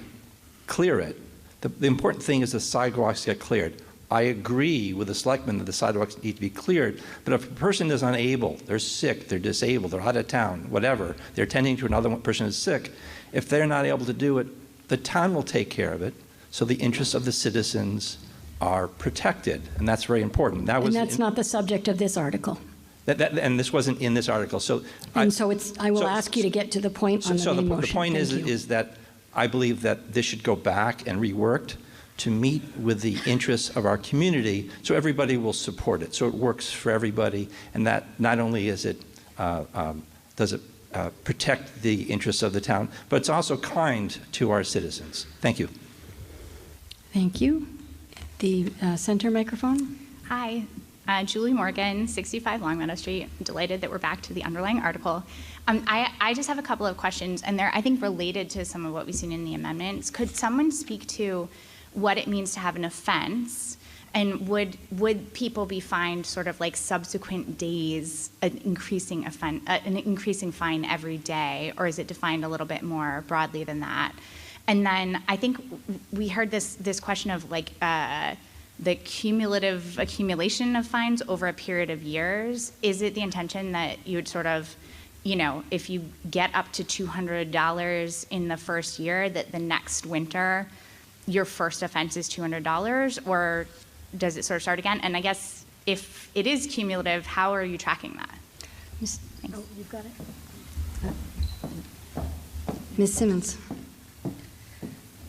Speaker 8: clear it. The important thing is the sidewalks get cleared. I agree with the selectmen that the sidewalks need to be cleared, but if a person is unable, they're sick, they're disabled, they're out of town, whatever, they're tending to another person who's sick, if they're not able to do it, the town will take care of it, so the interests of the citizens are protected, and that's very important.
Speaker 1: And that's not the subject of this article.
Speaker 8: And this wasn't in this article.
Speaker 1: I will ask you to get to the point on the main motion.
Speaker 8: The point is that I believe that this should go back and reworked to meet with the interests of our community, so everybody will support it, so it works for everybody, and that not only is it does it protect the interests of the town, but it's also kind to our citizens. Thank you.
Speaker 1: Thank you. The center microphone.
Speaker 11: Hi. Julie Morgan, 65 Longmeadow Street. I'm delighted that we're back to the underlying article. I just have a couple of questions, and they're, I think, related to some of what we've seen in the amendments. Could someone speak to what it means to have an offense, and would people be fined sort of like subsequent days, an increasing fine every day, or is it defined a little bit more broadly than that? And then I think we heard this question of like, the cumulative accumulation of fines over a period of years. Is it the intention that you would sort of, you know, if you get up to $200 in the first year, that the next winter, your first offense is $200, or does it sort of start again? And I guess if it is cumulative, how are you tracking that?
Speaker 1: Thanks. Oh, you've got it. Ms. Simmons.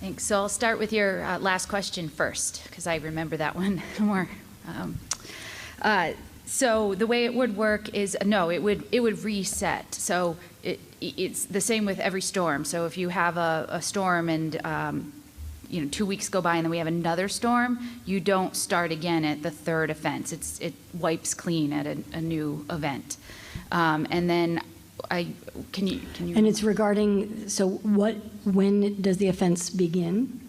Speaker 7: Thanks. So I'll start with your last question first, because I remember that one more. So the way it would work is, no, it would reset. So it's the same with every storm. So if you have a storm and 2 weeks go by and then we have another storm, you don't start again at the third offense. It wipes clean at a new event. And then can you?
Speaker 1: And it's regarding, so when does the offense begin?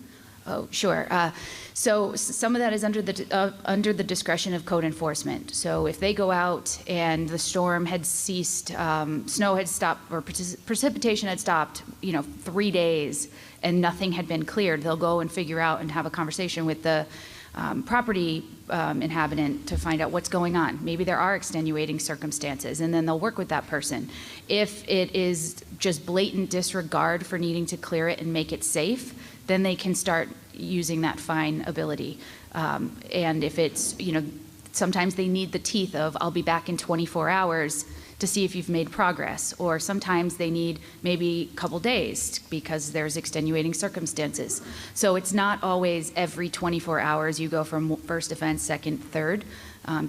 Speaker 7: Oh, sure. So some of that is under the discretion of code enforcement. So if they go out and the storm had ceased, snow had stopped, or precipitation had stopped, 3 days, and nothing had been cleared, they'll go and figure out and have a conversation with the property inhabitant to find out what's going on. Maybe there are extenuating circumstances, and then they'll work with that person. If it is just blatant disregard for needing to clear it and make it safe, then they can start using that fine ability. And if it's, sometimes they need the teeth of, I'll be back in 24 hours to see if you've made progress, or sometimes they need maybe a couple days because there's extenuating circumstances. So it's not always every 24 hours you go from first offense, second, third.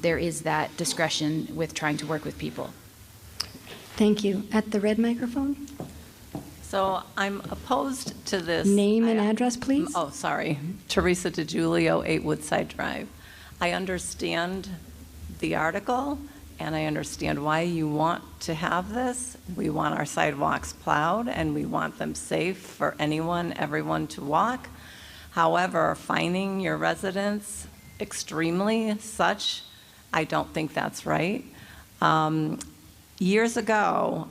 Speaker 7: There is that discretion with trying to work with people.
Speaker 1: Thank you. At the red microphone?
Speaker 15: So I'm opposed to this.
Speaker 1: Name and address, please.
Speaker 15: Oh, sorry. Teresa DiGiulio, 8 Woodside Drive. I understand the article, and I understand why you want to have this. We want our sidewalks plowed, and we want them safe for everyone to walk. However, fining your residents extremely such, I don't think that's right. Years ago,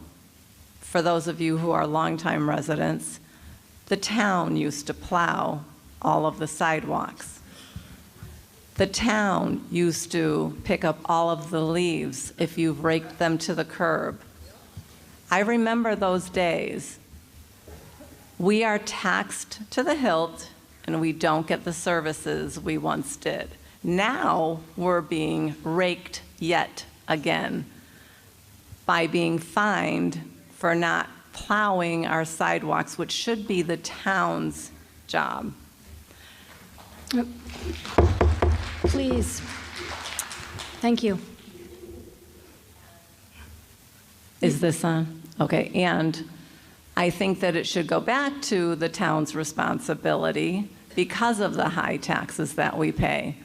Speaker 15: for those of you who are longtime residents, the town used to plow all of the sidewalks. The town used to pick up all of the leaves if you've raked them to the curb. I remember those days. We are taxed to the hilt, and we don't get the services we once did. Now we're being raked yet again by being fined for not plowing our sidewalks, which should be the town's job.
Speaker 1: Please. Thank you.
Speaker 15: Is this on? Okay, and I think that it should go back to the town's responsibility because of the high taxes that we pay.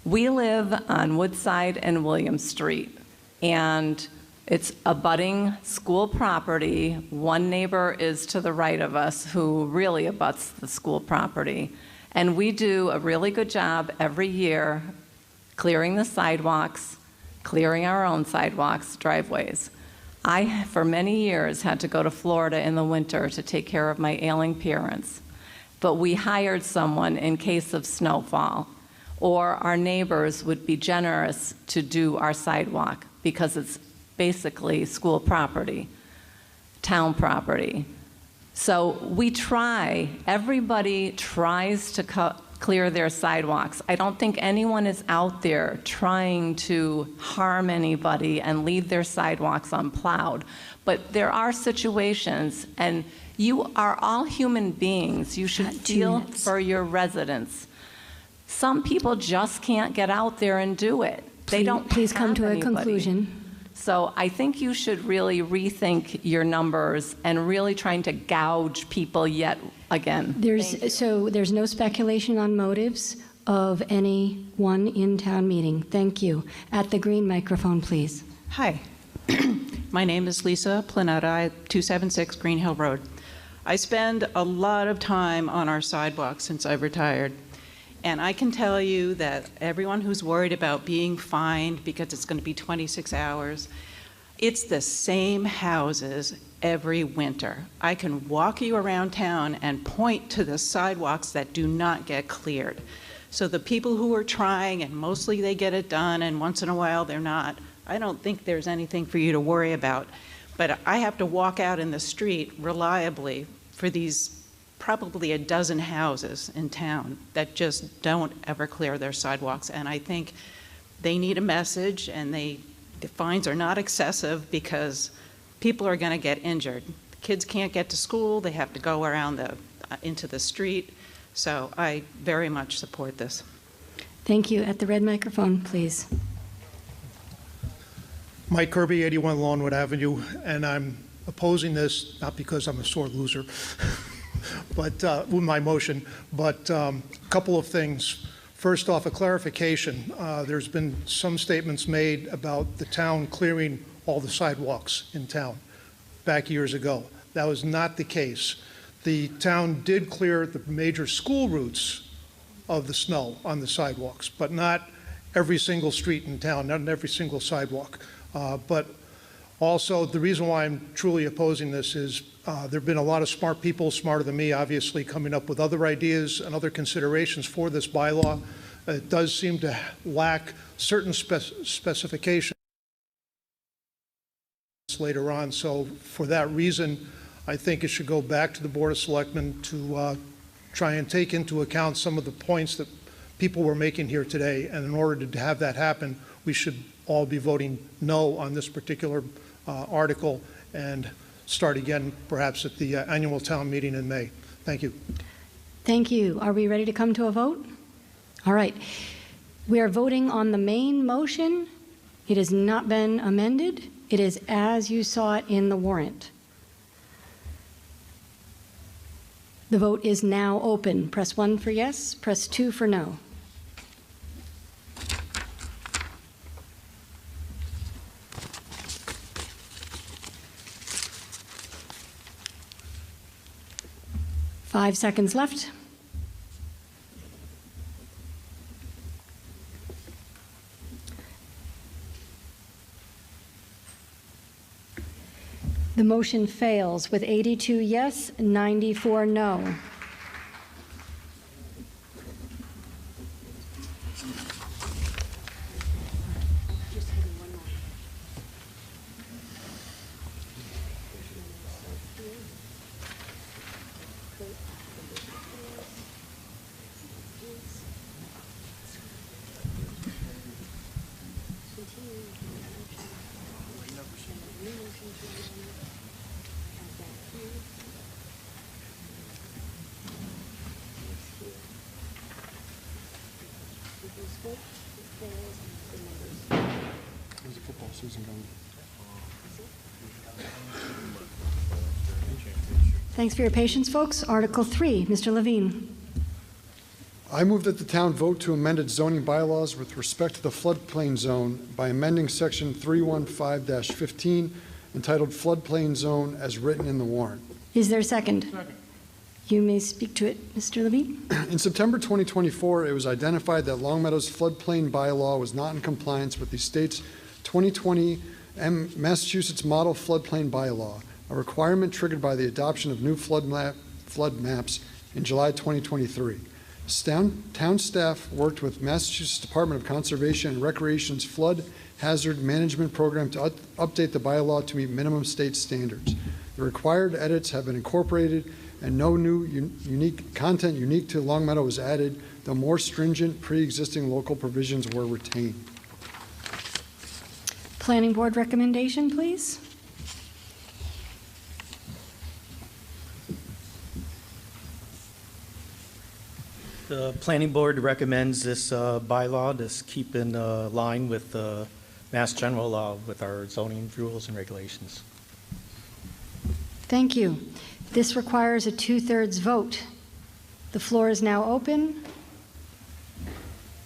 Speaker 15: We live on Woodside and William Street, and it's abutting school property. One neighbor is to the right of us who really abuts the school property. And we do a really good job every year clearing the sidewalks, clearing our own sidewalks, driveways. I, for many years, had to go to Florida in the winter to take care of my ailing parents. But we hired someone in case of snowfall, or our neighbors would be generous to do our sidewalk because it's basically school property, town property. So we try, everybody tries to clear their sidewalks. I don't think anyone is out there trying to harm anybody and leave their sidewalks unplowed. But there are situations, and you are all human beings. You should feel for your residents. Some people just can't get out there and do it. They don't
Speaker 1: Please come to a
Speaker 15: anybody.
Speaker 1: conclusion.
Speaker 15: So I think you should really rethink your numbers and really trying to gouge people yet again.
Speaker 1: There's no speculation on motives of anyone in town meeting. Thank you. At the green microphone, please.
Speaker 16: Hi. My name is Lisa Planetta, 276 Green Hill Road. I spend a lot of time on our sidewalks since I've retired. And I can tell you that everyone who's worried about being fined because it's going to be 26 hours, it's the same houses every winter. I can walk you around town and point to the sidewalks that do not get cleared. So the people who are trying, and mostly they get it done, and once in a while they're not, I don't think there's anything for you to worry about. But I have to walk out in the street reliably for these probably a dozen houses in town that just don't ever clear their sidewalks. And I think they need a message, and the fines are not excessive because people are going to get injured. Kids can't get to school. They have to go around into the street. So I very much support this.
Speaker 1: Thank you. At the red microphone, please.
Speaker 13: Mike Kirby, 81 Lawnwood Avenue, and I'm opposing this not because I'm a sore loser, but with my motion, but a couple of things. First off, a clarification. There's been some statements made about the town clearing all the sidewalks in town back years ago. That was not the case. The town did clear the major school routes of the snow on the sidewalks, but not every single street in town, not every single sidewalk. But also, the reason why I'm truly opposing this is there have been a lot of smart people, smarter than me, obviously, coming up with other ideas and other considerations for this bylaw. It does seem to lack certain specifications later on. So for that reason, I think it should go back to the Board of Selectmen to try and take into account some of the points that people were making here today. And in order to have that happen, we should all be voting no on this particular article and start again perhaps at the annual town meeting in May. Thank you.
Speaker 1: Thank you. Are we ready to come to a vote? All right. We are voting on the main motion. It has not been amended. It is as you saw it in the warrant. The vote is now open. Press 1 for yes, press 2 for no. Five seconds left. The motion fails with 82 yes, 94 no.
Speaker 4: There's a football season going.
Speaker 1: Thanks for your patience, folks. Article 3, Mr. Levine.
Speaker 4: I move that the town vote to amend its zoning bylaws with respect to the floodplain zone by amending section 315-15 entitled floodplain zone as written in the warrant.
Speaker 1: Is there a second? Second. You may speak to it, Mr. Levine.
Speaker 4: In September 2024, it was identified that Longmeadow's floodplain bylaw was not in compliance with the state's 2020 Massachusetts Model Floodplain Bylaw, a requirement triggered by the adoption of new flood maps in July 2023. Town staff worked with Massachusetts Department of Conservation and Recreation's Flood Hazard Management Program to update the bylaw to meet minimum state standards. The required edits have been incorporated and no new unique content unique to Longmeadow was added, though more stringent pre-existing local provisions were retained.
Speaker 1: Planning Board recommendation, please.
Speaker 17: The Planning Board recommends this bylaw, this keep in line with the Mass General Law with our zoning rules and regulations.
Speaker 1: Thank you. This requires a 2/3 vote. The floor is now open,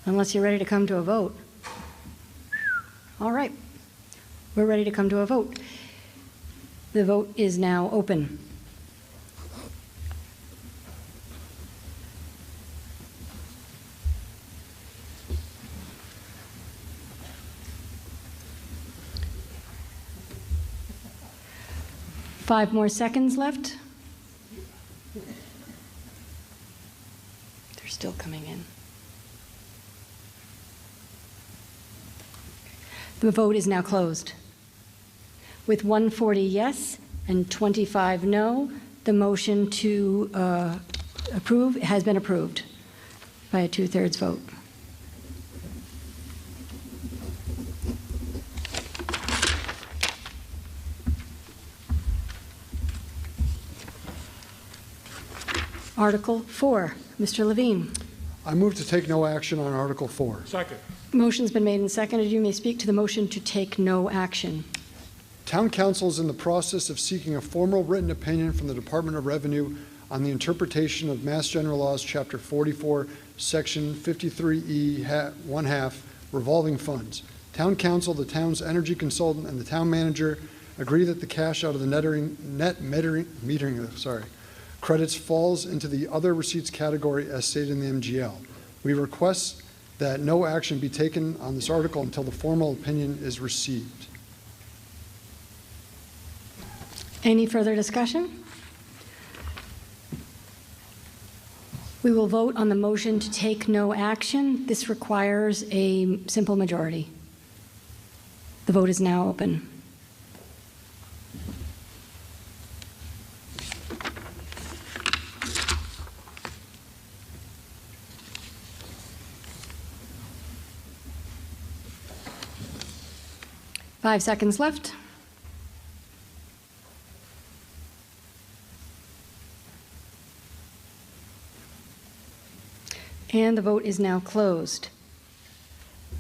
Speaker 1: unless you're ready to come to a vote. All right. We're ready to come to a vote. The vote is now open. Five more seconds left. They're still coming in. The vote is now closed. With 140 yes and 25 no, the motion to approve has been approved by a 2/3 vote. Article 4, Mr. Levine.
Speaker 4: I move to take no action on Article 4.
Speaker 9: Second.
Speaker 1: Motion's been made and seconded. You may speak to the motion to take no action.
Speaker 4: Town Council is in the process of seeking a formal written opinion from the Department of Revenue on the interpretation of Mass General Laws, Chapter 44, Section 53E, 1/2, revolving funds. Town Council, the town's energy consultant, and the town manager agree that the cash out of the net metering credits falls into the other receipts category as stated in the MGL. We request that no action be taken on this article until the formal opinion is received.
Speaker 1: Any further discussion? We will vote on the motion to take no action. This requires a simple majority. The vote is now open. 5 seconds left. And the vote is now closed.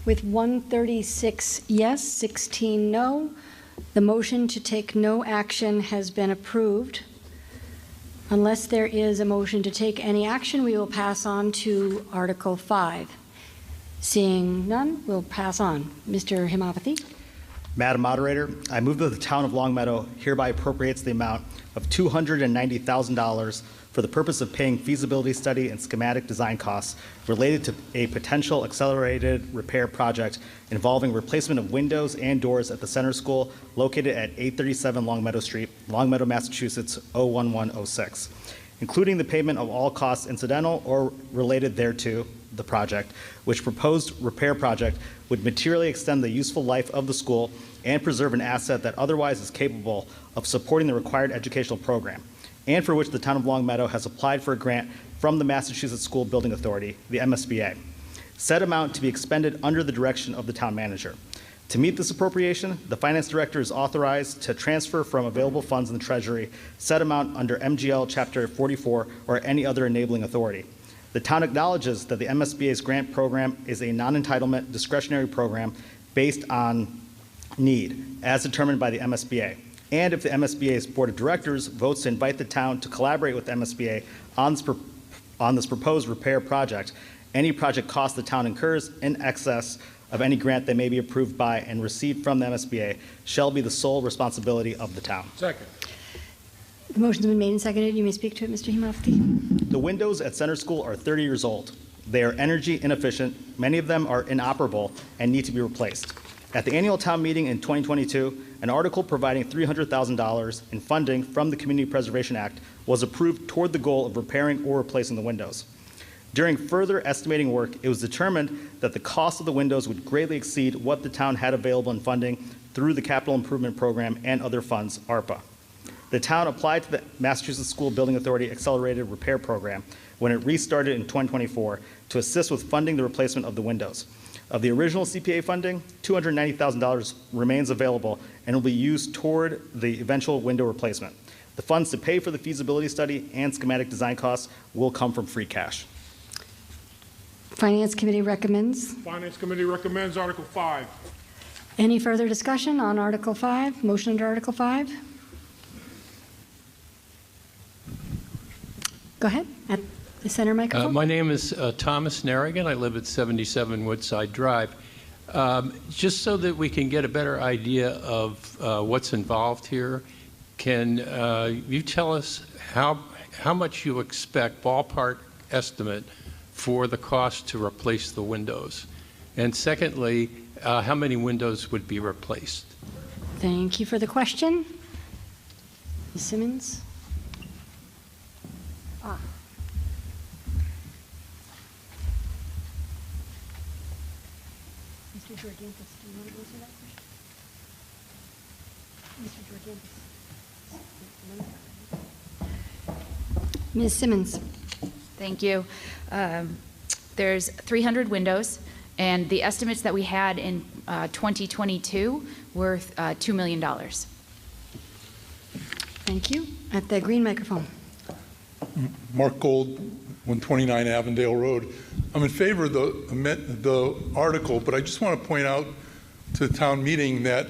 Speaker 1: With 136 yes, 16 no, the motion to take no action has been approved. Unless there is a motion to take any action, we will pass on to Article 5. Seeing none, we'll pass on. Mr. Himavati.
Speaker 18: Madam Moderator, I move that the Town of Longmeadow hereby appropriates the amount of $290,000 for the purpose of paying feasibility study and schematic design costs related to a potential accelerated repair project involving replacement of windows and doors at the center school located at 837 Longmeadow Street, Longmeadow, Massachusetts 01106, including the payment of all costs incidental or related thereto the project, which proposed repair project would materially extend the useful life of the school and preserve an asset that otherwise is capable of supporting the required educational program, and for which the Town of Longmeadow has applied for a grant from the Massachusetts School Building Authority, the MSBA. Said amount to be expended under the direction of the town manager. To meet this appropriation, the finance director is authorized to transfer from available funds in the Treasury said amount under MGL Chapter 44 or any other enabling authority. The town acknowledges that the MSBA's grant program is a non-entitlement discretionary program based on need, as determined by the MSBA. And if the MSBA's Board of Directors votes to invite the town to collaborate with the MSBA on this proposed repair project, any project cost the town incurs in excess of any grant that may be approved by and received from the MSBA shall be the sole responsibility of the town.
Speaker 9: Second.
Speaker 1: The motion's been made and seconded. You may speak to it, Mr. Himavati.
Speaker 18: The windows at Center School are 30 years old. They are energy inefficient. Many of them are inoperable and need to be replaced. At the annual town meeting in 2022, an article providing $300,000 in funding from the Community Preservation Act was approved toward the goal of repairing or replacing the windows. During further estimating work, it was determined that the cost of the windows would greatly exceed what the town had available in funding through the Capital Improvement Program and other funds, ARPA. The town applied to the Massachusetts School Building Authority Accelerated Repair Program when it restarted in 2024 to assist with funding the replacement of the windows. Of the original CPA funding, $290,000 remains available and will be used toward the eventual window replacement. The funds to pay for the feasibility study and schematic design costs will come from free cash.
Speaker 1: Finance Committee recommends.
Speaker 9: Finance Committee recommends Article 5.
Speaker 1: Any further discussion on Article 5? Motion under Article 5? Go ahead, at the center microphone.
Speaker 19: My name is Thomas Narrigan. I live at 77 Woodside Drive. Just so that we can get a better idea of what's involved here, can you tell us how much you expect, ballpark estimate, for the cost to replace the windows? And secondly, how many windows would be replaced?
Speaker 1: Thank you for the question. Ms. Simmons? Mr. Georgantis, do you want to answer that question? Mr. Georgantis. Ms. Simmons.
Speaker 7: Thank you. There's 300 windows, and the estimates that we had in 2022 were $2 million.
Speaker 1: Thank you. At the green microphone.
Speaker 20: Mark Gold, 129 Avondale Road. I'm in favor of the article, but I just want to point out to the town meeting that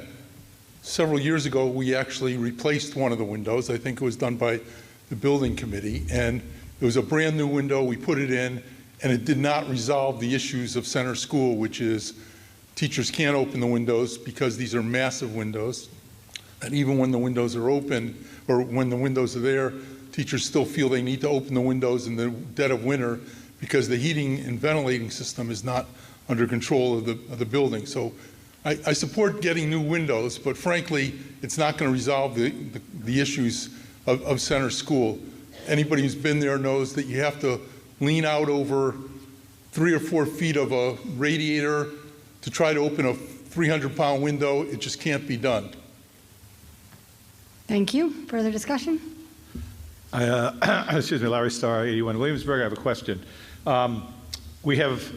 Speaker 20: several years ago we actually replaced one of the windows. I think it was done by the building committee, and it was a brand new window. We put it in, and it did not resolve the issues of Center School, which is teachers can't open the windows because these are massive windows. And even when the windows are open, or when the windows are there, teachers still feel they need to open the windows in the dead of winter because the heating and ventilating system is not under control of the building. So I support getting new windows, but frankly, it's not going to resolve the issues of Center School. Anybody who's been there knows that you have to lean out over 3 or 4 feet of a radiator to try to open a 300-pound window. It just can't be done.
Speaker 1: Thank you. Further discussion?
Speaker 10: Excuse me, Larry Starr, 81 Williamsburg. I have a question. We have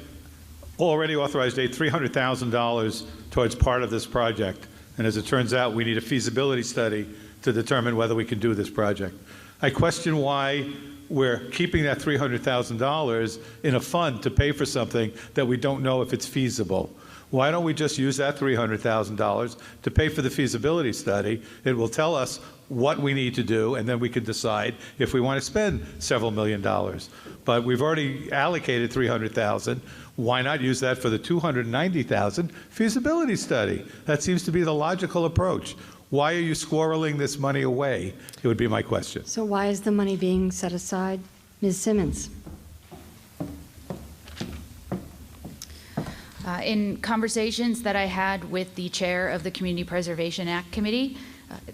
Speaker 10: already authorized $300,000 towards part of this project, And as it turns out, we need a feasibility study to determine whether we can do this project. I question why we're keeping that $300,000 in a fund to pay for something that we don't know if it's feasible. Why don't we just use that $300,000 to pay for the feasibility study? It will tell us what we need to do, and then we can decide if we want to spend several million dollars. But we've already allocated $300,000. Why not use that for the $290,000 feasibility study? That seems to be the logical approach. Why are you squirreling this money away? It would be my question.
Speaker 1: So why is the money being set aside? Ms. Simmons.
Speaker 7: In conversations that I had with the chair of the Community Preservation Act Committee,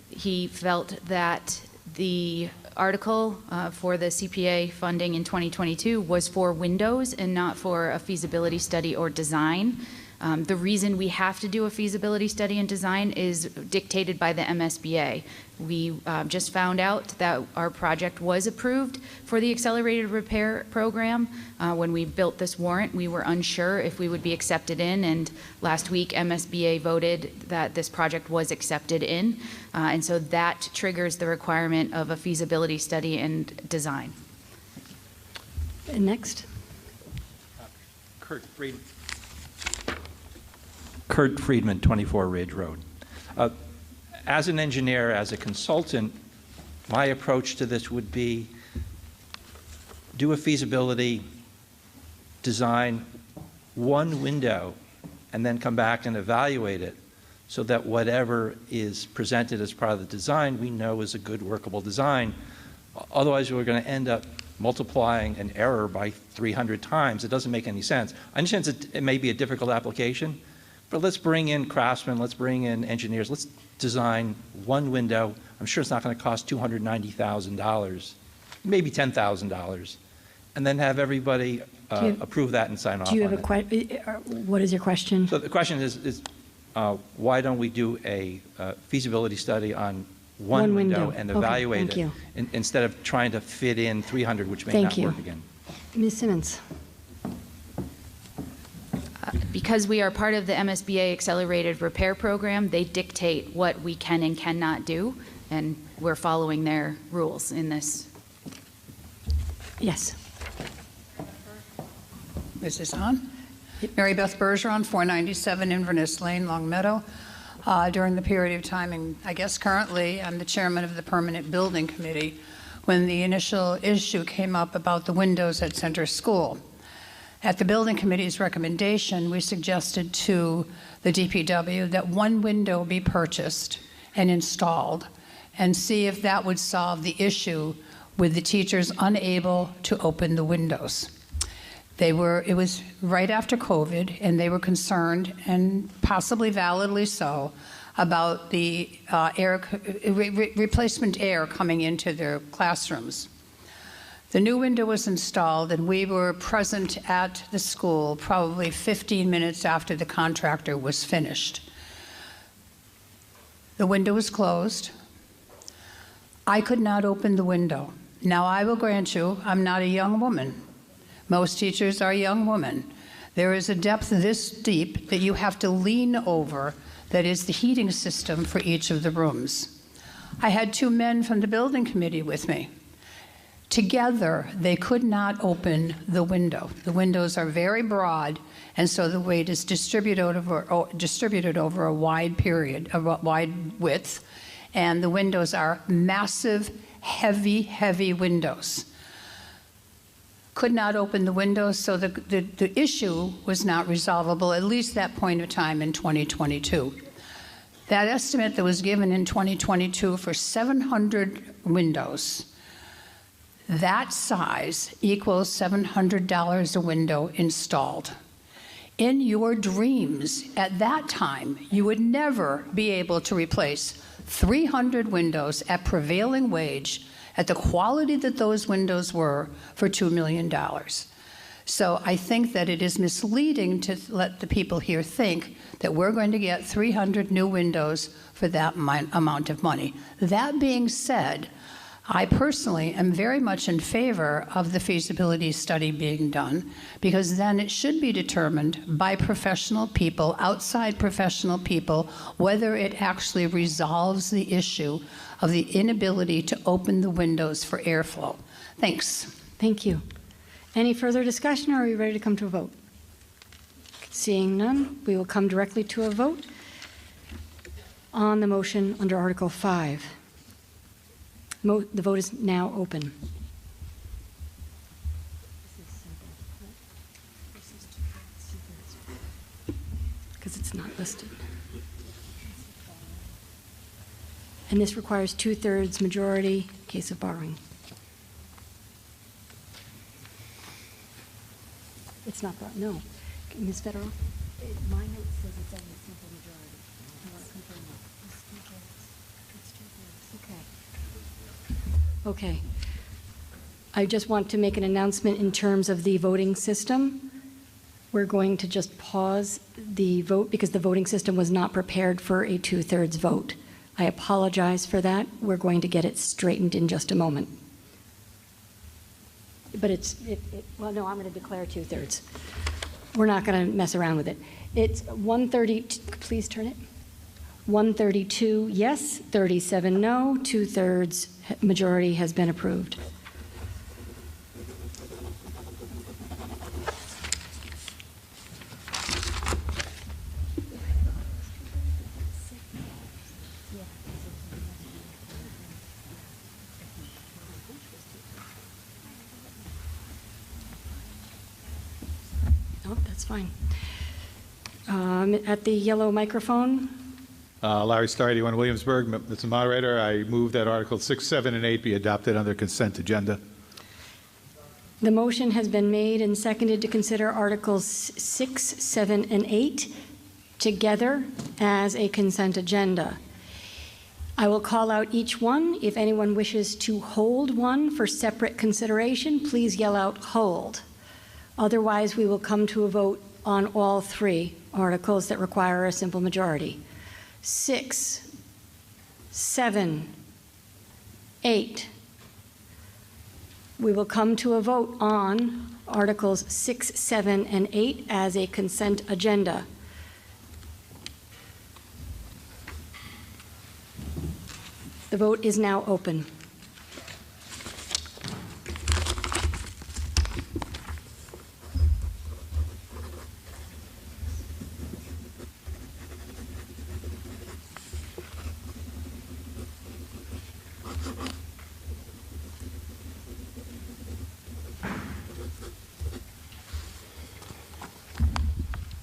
Speaker 7: he felt that the article for the CPA funding in 2022 was for windows and not for a feasibility study or design. The reason we have to do a feasibility study and design is dictated by the MSBA. We just found out that our project was approved for the accelerated repair program. When we built this warrant, we were unsure if we would be accepted in, and last week MSBA voted that this project was accepted in, and so that triggers the requirement of a feasibility study and design.
Speaker 1: Next.
Speaker 8: Kurt Friedman, 24 Ridge Road. As an engineer, as a consultant, my approach to this would be do a feasibility, design one window, and then come back and evaluate it so that whatever is presented as part of the design we know is a good workable design. Otherwise, we're going to end up multiplying an error by 300 times. It doesn't make any sense. I understand it may be a difficult application, but let's bring in craftsmen, let's bring in engineers, let's design one window. I'm sure it's not going to cost $290,000, maybe $10,000, and then have everybody approve that and sign off on it.
Speaker 1: Do you have a question? What is your question?
Speaker 8: So the question is why don't we do a feasibility study on one window and evaluate it instead of trying to fit in 300, which may not work again?
Speaker 1: Ms. Simmons.
Speaker 7: Because we are part of the MSBA Accelerated Repair Program, they dictate what we can and cannot do, and we're following their rules in this.
Speaker 1: Yes.
Speaker 14: Is this on? Mary Beth Bergeron, 497 Inverness Lane, Long Meadow. During the period of time, and I guess currently, I'm the chairman of the Permanent Building Committee, when the initial issue came up about the windows at Center School. At the Building Committee's recommendation, we suggested to the DPW that one window be purchased and installed and see if that would solve the issue with the teachers unable to open the windows. It was right after COVID, and they were concerned, and possibly validly so, about the replacement air coming into their classrooms. The new window was installed, and we were present at the school probably 15 minutes after the contractor was finished. The window was closed. I could not open the window. Now, I will grant you, I'm not a young woman. Most teachers are young women. There is a depth this deep that you have to lean over that is the heating system for each of the rooms. I had two men from the building committee with me. Together, they could not open the window. The windows are very broad, and so the weight is distributed over a wide period, a wide width, and the windows are massive, heavy, heavy windows. Could not open the windows, so the issue was not resolvable, at least that point of time in 2022. That estimate that was given in 2022 for 700 windows, that size equals $700 a window installed. In your dreams, at that time, you would never be able to replace 300 windows at prevailing wage at the quality that those windows were for $2 million. So I think that it is misleading to let the people here think that we're going to get 300 new windows for that amount of money. That being said, I personally am very much in favor of the feasibility study being done, because then it should be determined by professional people, outside professional people, whether it actually resolves the issue of the inability to open the windows for airflow. Thanks.
Speaker 1: Thank you. Any further discussion, or are we ready to come to a vote? Seeing none, we will come directly to a vote on the motion under Article 5. The vote is now open. Because it's not listed. And this requires 2/3 majority in case of borrowing. It's not, no. Ms. Federer? My note says it's only simple majority. I want to confirm that. It's 2/3. Okay. I just want to make an announcement in terms of the voting system. We're going to just pause the vote because the voting system was not prepared for a 2/3 vote. I apologize for that. We're going to get it straightened in just a moment. But well, no, I'm going to declare 2/3. We're not going to mess around with it. It's 130, please turn it. 132 yes, 37 no, 2/3 majority has been approved. Oh, that's fine. At the yellow microphone.
Speaker 10: Larry Starr, 81 Williamsburg. Mr. Moderator, I move that Articles 6, 7, and 8 be adopted under consent agenda.
Speaker 1: The motion has been made and seconded to consider Articles 6, 7, and 8 together as a consent agenda. I will call out each one. If anyone wishes to hold one for separate consideration, please yell out "hold." Otherwise, we will come to a vote on all three articles that require a simple majority. 6, 7, 8. We will come to a vote on Articles 6, 7, and 8 as a consent agenda. The vote is now open.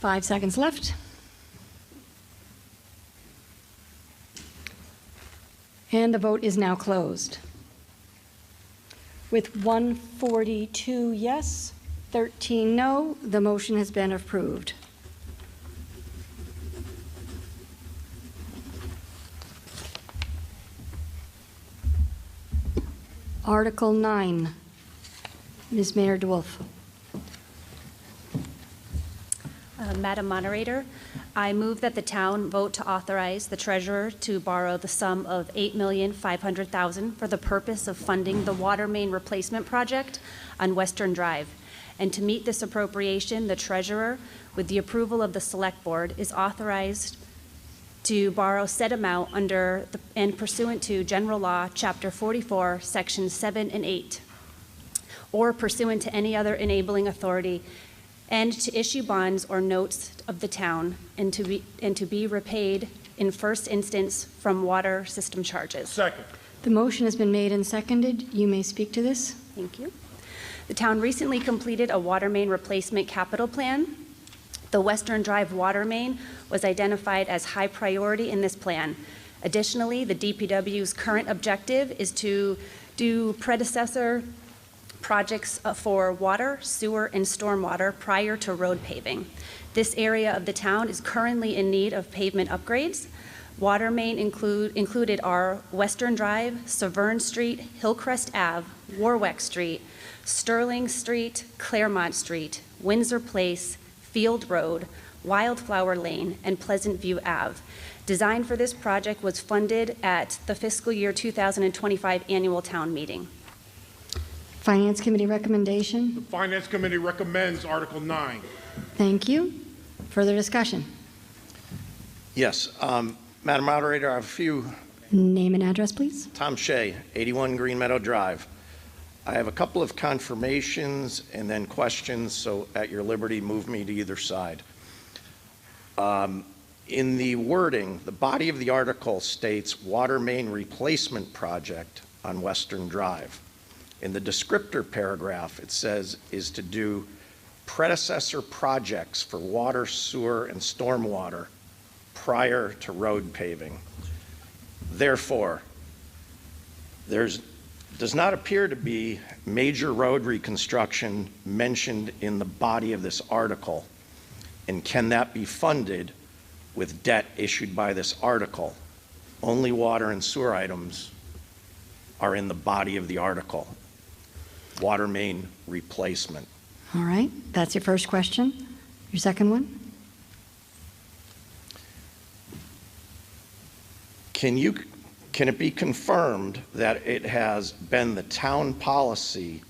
Speaker 1: Five seconds left. And the vote is now closed. With 142 yes, 13 no, the motion has been approved. Article 9. Ms. Mayor DeWolf.
Speaker 21: Madam Moderator, I move that the town vote to authorize the treasurer to borrow the sum of $8,500,000 for the purpose of funding the water main replacement project on Western Drive. And to meet this appropriation, the treasurer, with the approval of the select board, is authorized to borrow said amount under and pursuant to General Law, Chapter 44, Sections 7 and 8, or pursuant to any other enabling authority, and to issue bonds or notes of the town, and to be repaid in first instance from water system charges.
Speaker 13: Second.
Speaker 1: The motion has been made and seconded. You may speak to this.
Speaker 21: Thank you. The town recently completed a water main replacement capital plan. The Western Drive water main was identified as high priority in this plan. Additionally, the DPW's current objective is to do predecessor projects for water, sewer, and stormwater prior to road paving. This area of the town is currently in need of pavement upgrades. Water main included are Western Drive, Severn Street, Hillcrest Ave, Warwick Street, Sterling Street, Claremont Street, Windsor Place, Field Road, Wildflower Lane, and Pleasant View Ave. Design for this project was funded at the fiscal year 2025 annual town meeting.
Speaker 1: Finance Committee recommendation?
Speaker 2: The Finance Committee recommends Article 9.
Speaker 1: Thank you. Further discussion?
Speaker 22: Yes. Madam Moderator, I have a few.
Speaker 1: Name and address, please.
Speaker 22: Tom Shea, 81 Green Meadow Drive. I have a couple of confirmations and then questions, so at your liberty, move me to either side. In the wording, the body of the article states water main replacement project on Western Drive. In the descriptor paragraph, it says is to do predecessor projects for water, sewer, and stormwater prior to road paving. Therefore, does not appear to be major road reconstruction mentioned in the body of this article. And can that be funded with debt issued by this article? Only water and sewer items are in the body of the article. Water main replacement.
Speaker 1: All right, that's your first question. Your second one?
Speaker 22: Can it be confirmed that it has been the town policy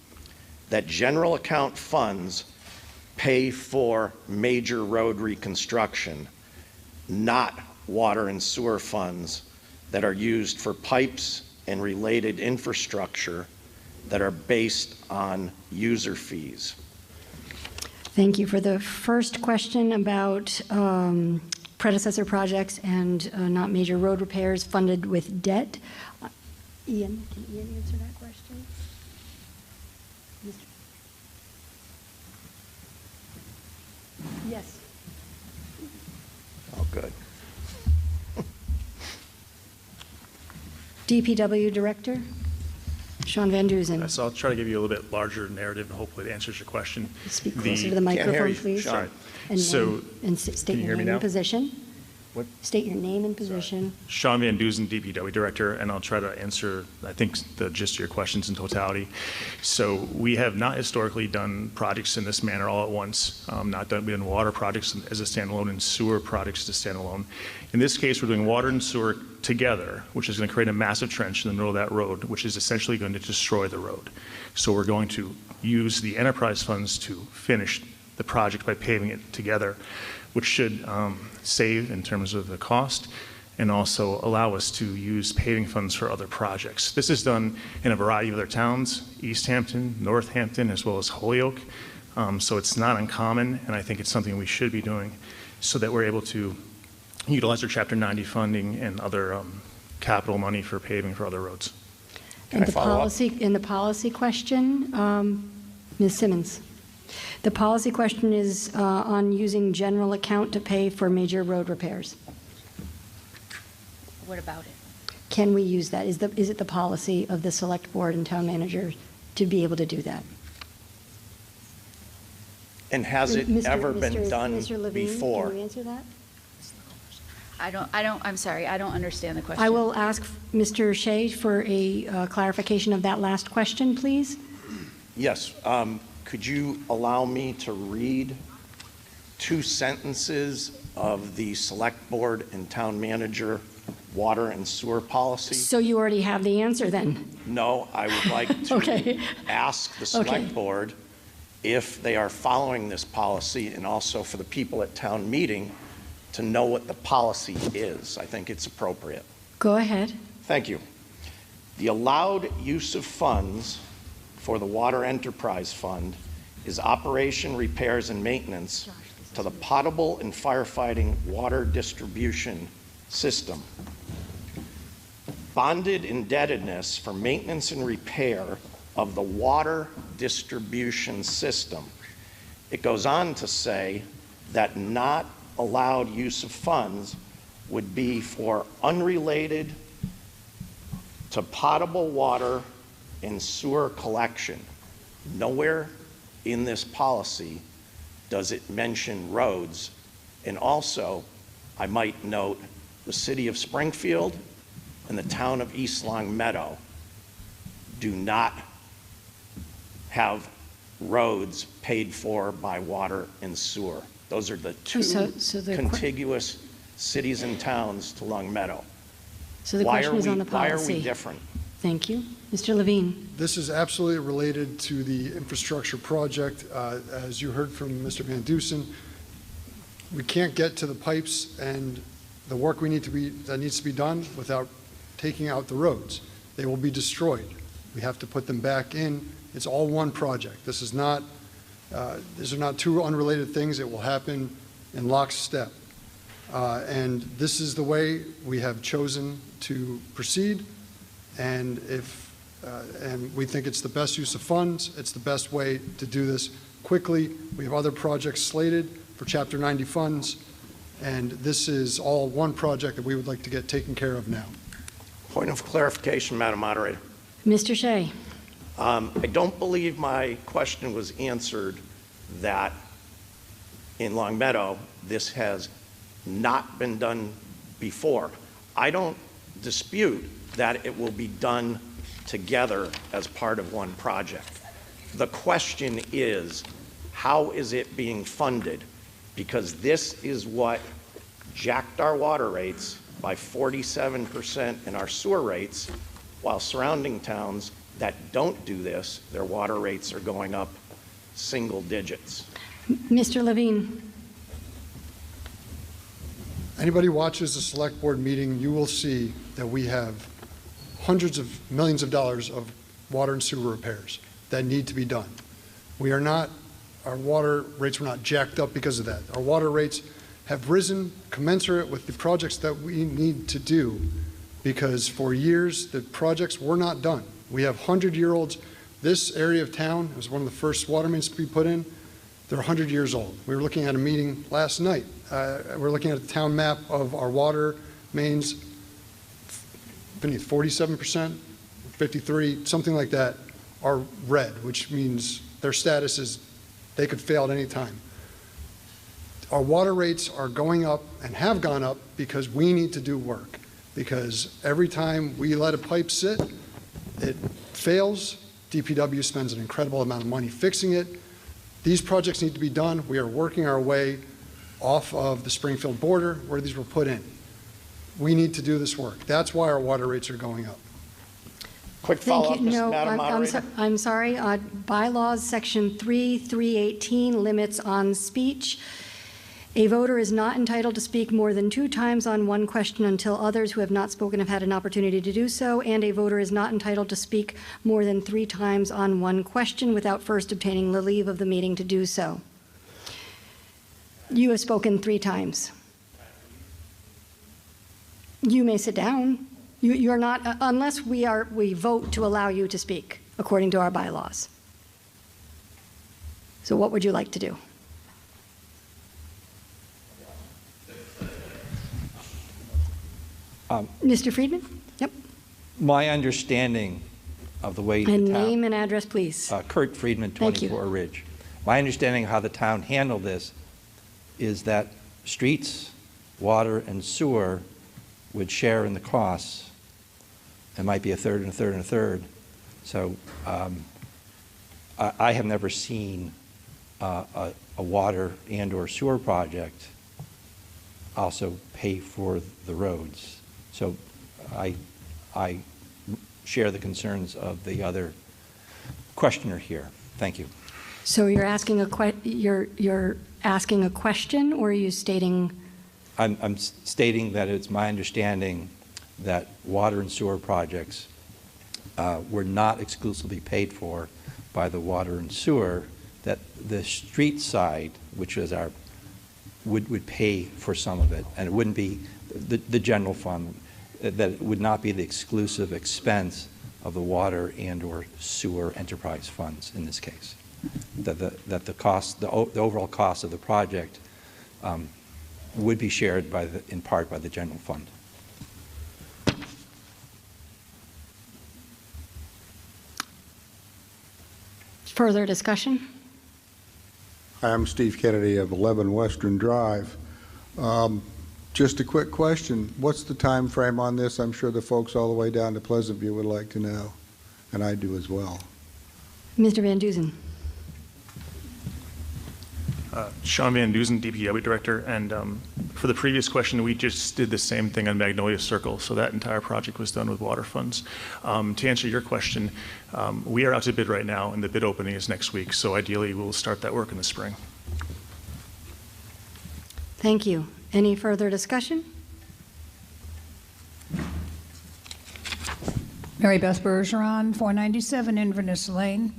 Speaker 22: that general account funds pay for major road reconstruction, not water and sewer funds that are used for pipes and related infrastructure that are based on user fees?
Speaker 1: Thank you. For the first question about predecessor projects and not major road repairs funded with debt, Ian, can Ian answer that question? Yes.
Speaker 22: Oh, good.
Speaker 1: DPW Director, Sean Van Duzen.
Speaker 23: So I'll try to give you a little bit larger narrative and hopefully it answers your question.
Speaker 1: Speak closer to the microphone, please.
Speaker 23: Sorry.
Speaker 1: And,
Speaker 23: So,
Speaker 1: state
Speaker 23: can you
Speaker 1: your
Speaker 23: hear me
Speaker 1: name
Speaker 23: now?
Speaker 1: and position.
Speaker 23: What?
Speaker 1: State your name and position.
Speaker 23: Sean Van Duzen, DPW Director, and I'll try to answer, I think, the gist of your questions in totality. So we have not historically done projects in this manner all at once. We've done water projects as a standalone and sewer projects as a standalone. In this case, we're doing water and sewer together, which is going to create a massive trench in the middle of that road, which is essentially going to destroy the road. So we're going to use the enterprise funds to finish the project by paving it together, which should save in terms of the cost and also allow us to use paving funds for other projects. This is done in a variety of other towns, East Hampton, Northampton, as well as Holyoke. So it's not uncommon, and I think it's something we should be doing so that we're able to utilize our Chapter 90 funding and other capital money for paving for other roads.
Speaker 1: And the policy question, Ms. Simmons. The policy question is on using general account to pay for major road repairs.
Speaker 7: What about it?
Speaker 1: Can we use that? Is it the policy of the select board and town manager to be able to do that?
Speaker 22: And has it ever been done
Speaker 1: Mr. Levine,
Speaker 22: before?
Speaker 1: Can you answer that?
Speaker 7: I'm sorry, I don't understand the question.
Speaker 1: I will ask Mr. Shea for a clarification of that last question, please.
Speaker 22: Yes. Could you allow me to read 2 sentences of the select board and town manager water and sewer policy?
Speaker 1: So you already have the answer then?
Speaker 22: No, I would like to
Speaker 1: Okay.
Speaker 22: ask the select board if they are following this policy, and also for the people at town meeting to know what the policy is. I think it's appropriate.
Speaker 1: Go ahead.
Speaker 22: Thank you. The allowed use of funds for the Water Enterprise Fund is operation, repairs, and maintenance to the potable and firefighting water distribution system. Bonded indebtedness for maintenance and repair of the water distribution system. It goes on to say that not allowed use of funds would be for unrelated to potable water and sewer collection. Nowhere in this policy does it mention roads. And also, I might note, the city of Springfield and the town of East Long Meadow do not have roads paid for by water and sewer. Those are the two contiguous cities and towns to Long Meadow.
Speaker 1: So the
Speaker 22: Why
Speaker 1: question
Speaker 22: are
Speaker 1: is on
Speaker 22: we-
Speaker 1: the
Speaker 22: Why are
Speaker 1: policy.
Speaker 22: we different?
Speaker 1: Thank you. Mr. Levine.
Speaker 4: This is absolutely related to the infrastructure project. As you heard from Mr. Van Dusen, we can't get to the pipes and the work that needs to be done without taking out the roads. They will be destroyed. We have to put them back in. It's all one project. This is not, these are not two unrelated things. It will happen in lockstep. And this is the way we have chosen to proceed. And and we think it's the best use of funds. It's the best way to do this quickly. We have other projects slated for Chapter 90 funds, and this is all one project that we would like to get taken care of now.
Speaker 22: Point of clarification, Madam Moderator.
Speaker 1: Mr. Shea.
Speaker 22: I don't believe my question was answered that in Long Meadow, this has not been done before. I don't dispute that it will be done together as part of one project. The question is, how is it being funded? Because this is what jacked our water rates by 47% in our sewer rates, while surrounding towns that don't do this, their water rates are going up single digits.
Speaker 1: Mr. Levine.
Speaker 4: Anybody watches the select board meeting, you will see that we have hundreds of millions of dollars of water and sewer repairs that need to be done. We are not, our water rates were not jacked up because of that. Our water rates have risen commensurate with the projects that we need to do, because for years the projects were not done. We have 100-year-olds. This area of town was one of the first water mains to be put in. They're 100 years old. We were looking at a meeting last night. We're looking at the town map of our water mains. 47%, 53, something like that, are red, which means their status is they could fail at any time. Our water rates are going up and have gone up because we need to do work. Because every time we let a pipe sit, it fails. DPW spends an incredible amount of money fixing it. These projects need to be done. We are working our way off of the Springfield border where these were put in. We need to do this work. That's why our water rates are going up.
Speaker 22: Quick
Speaker 1: Thank
Speaker 22: follow-up,
Speaker 1: you. No,
Speaker 22: Madam Moderator.
Speaker 1: I'm sorry. Bylaws, Section 318 limits on speech. A voter is not entitled to speak more than 2 times on one question until others who have not spoken have had an opportunity to do so, and a voter is not entitled to speak more than 3 times on one question without first obtaining the leave of the meeting to do so. You have spoken 3 times. You may sit down. You're not, unless we vote to allow you to speak, according to our bylaws. So what would you like to do? Mr. Friedman? Yep.
Speaker 8: My understanding of the way
Speaker 1: And
Speaker 8: the town...
Speaker 1: name and address, please.
Speaker 8: Kurt Friedman,
Speaker 1: Thank you.
Speaker 8: 24 Ridge. My understanding of how the town handled this is that streets, water, and sewer would share in the costs. It might be a third and a third and a third. So I have never seen a water and or sewer project also pay for the roads. So I share the concerns of the other questioner here. Thank you.
Speaker 1: So you're asking you're asking a question, or are you stating?
Speaker 8: I'm stating that it's my understanding that water and sewer projects were not exclusively paid for by the water and sewer, that the street side, which is our, would pay for some of it, and it wouldn't be the general fund, that it would not be the exclusive expense of the water and or sewer enterprise funds in this case. That the cost, the overall cost of the project would be shared in part by the general fund.
Speaker 1: Further discussion?
Speaker 3: I'm Steve Kennedy of 11 Western Drive. Just a quick question. What's the time frame on this? I'm sure the folks all the way down to Pleasantview would like to know, and I do as well.
Speaker 1: Mr. Van Dusen.
Speaker 23: Sean Van Dusen, DPW Director, and For the previous question, we just did the same thing on Magnolia Circle, so that entire project was done with water funds. To answer your question, we are out to bid right now, and the bid opening is next week, so ideally we'll start that work in the spring.
Speaker 1: Thank you. Any further discussion?
Speaker 14: Mary Beth Bergeron, 497 Inverness Lane.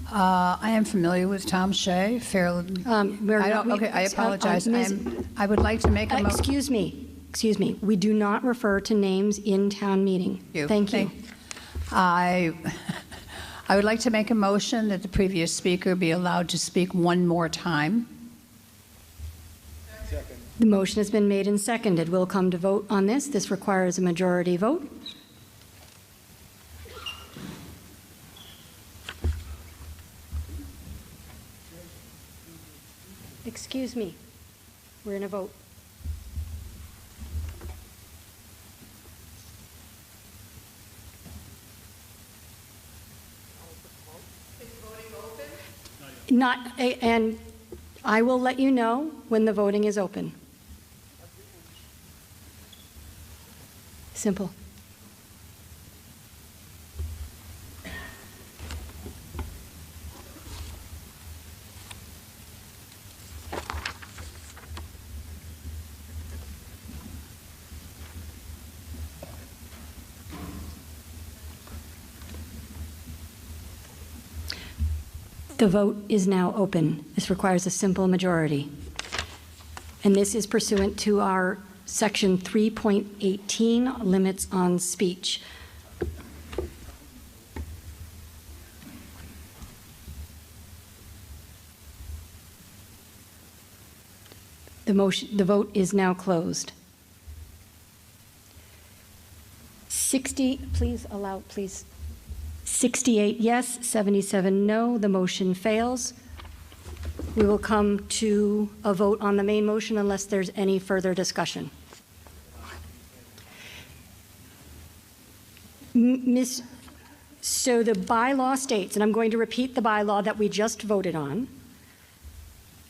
Speaker 14: I am familiar with Tom Shea, fairly. I apologize. I would like to make a motion.
Speaker 1: Excuse me. We do not refer to names in town meeting. Thank you.
Speaker 14: I would like to make a motion that the previous speaker be allowed to speak one more time.
Speaker 1: Second. The motion has been made and seconded. We'll come to vote on this. This requires a majority vote. Excuse me. We're in a vote. And I will let you know when the voting is open. Simple. The vote is now open. This requires a simple majority. And this is pursuant to our Section 3.18, limits on speech. The vote is now closed. 68 yes, 77 no. The motion fails. We will come to a vote on the main motion unless there's any further discussion. So the bylaw states, and I'm going to repeat the bylaw that we just voted on,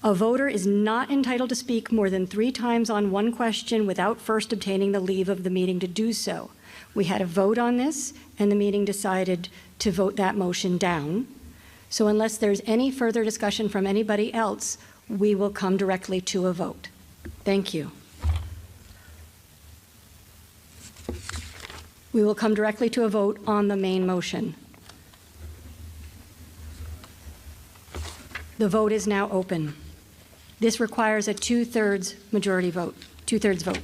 Speaker 1: a voter is not entitled to speak more than 3 times on one question without first obtaining the leave of the meeting to do so. We had a vote on this, and the meeting decided to vote that motion down. So unless there's any further discussion from anybody else, we will come directly to a vote. Thank you. We will come directly to a vote on the main motion. The vote is now open. This requires a 2/3 majority vote, 2/3 vote.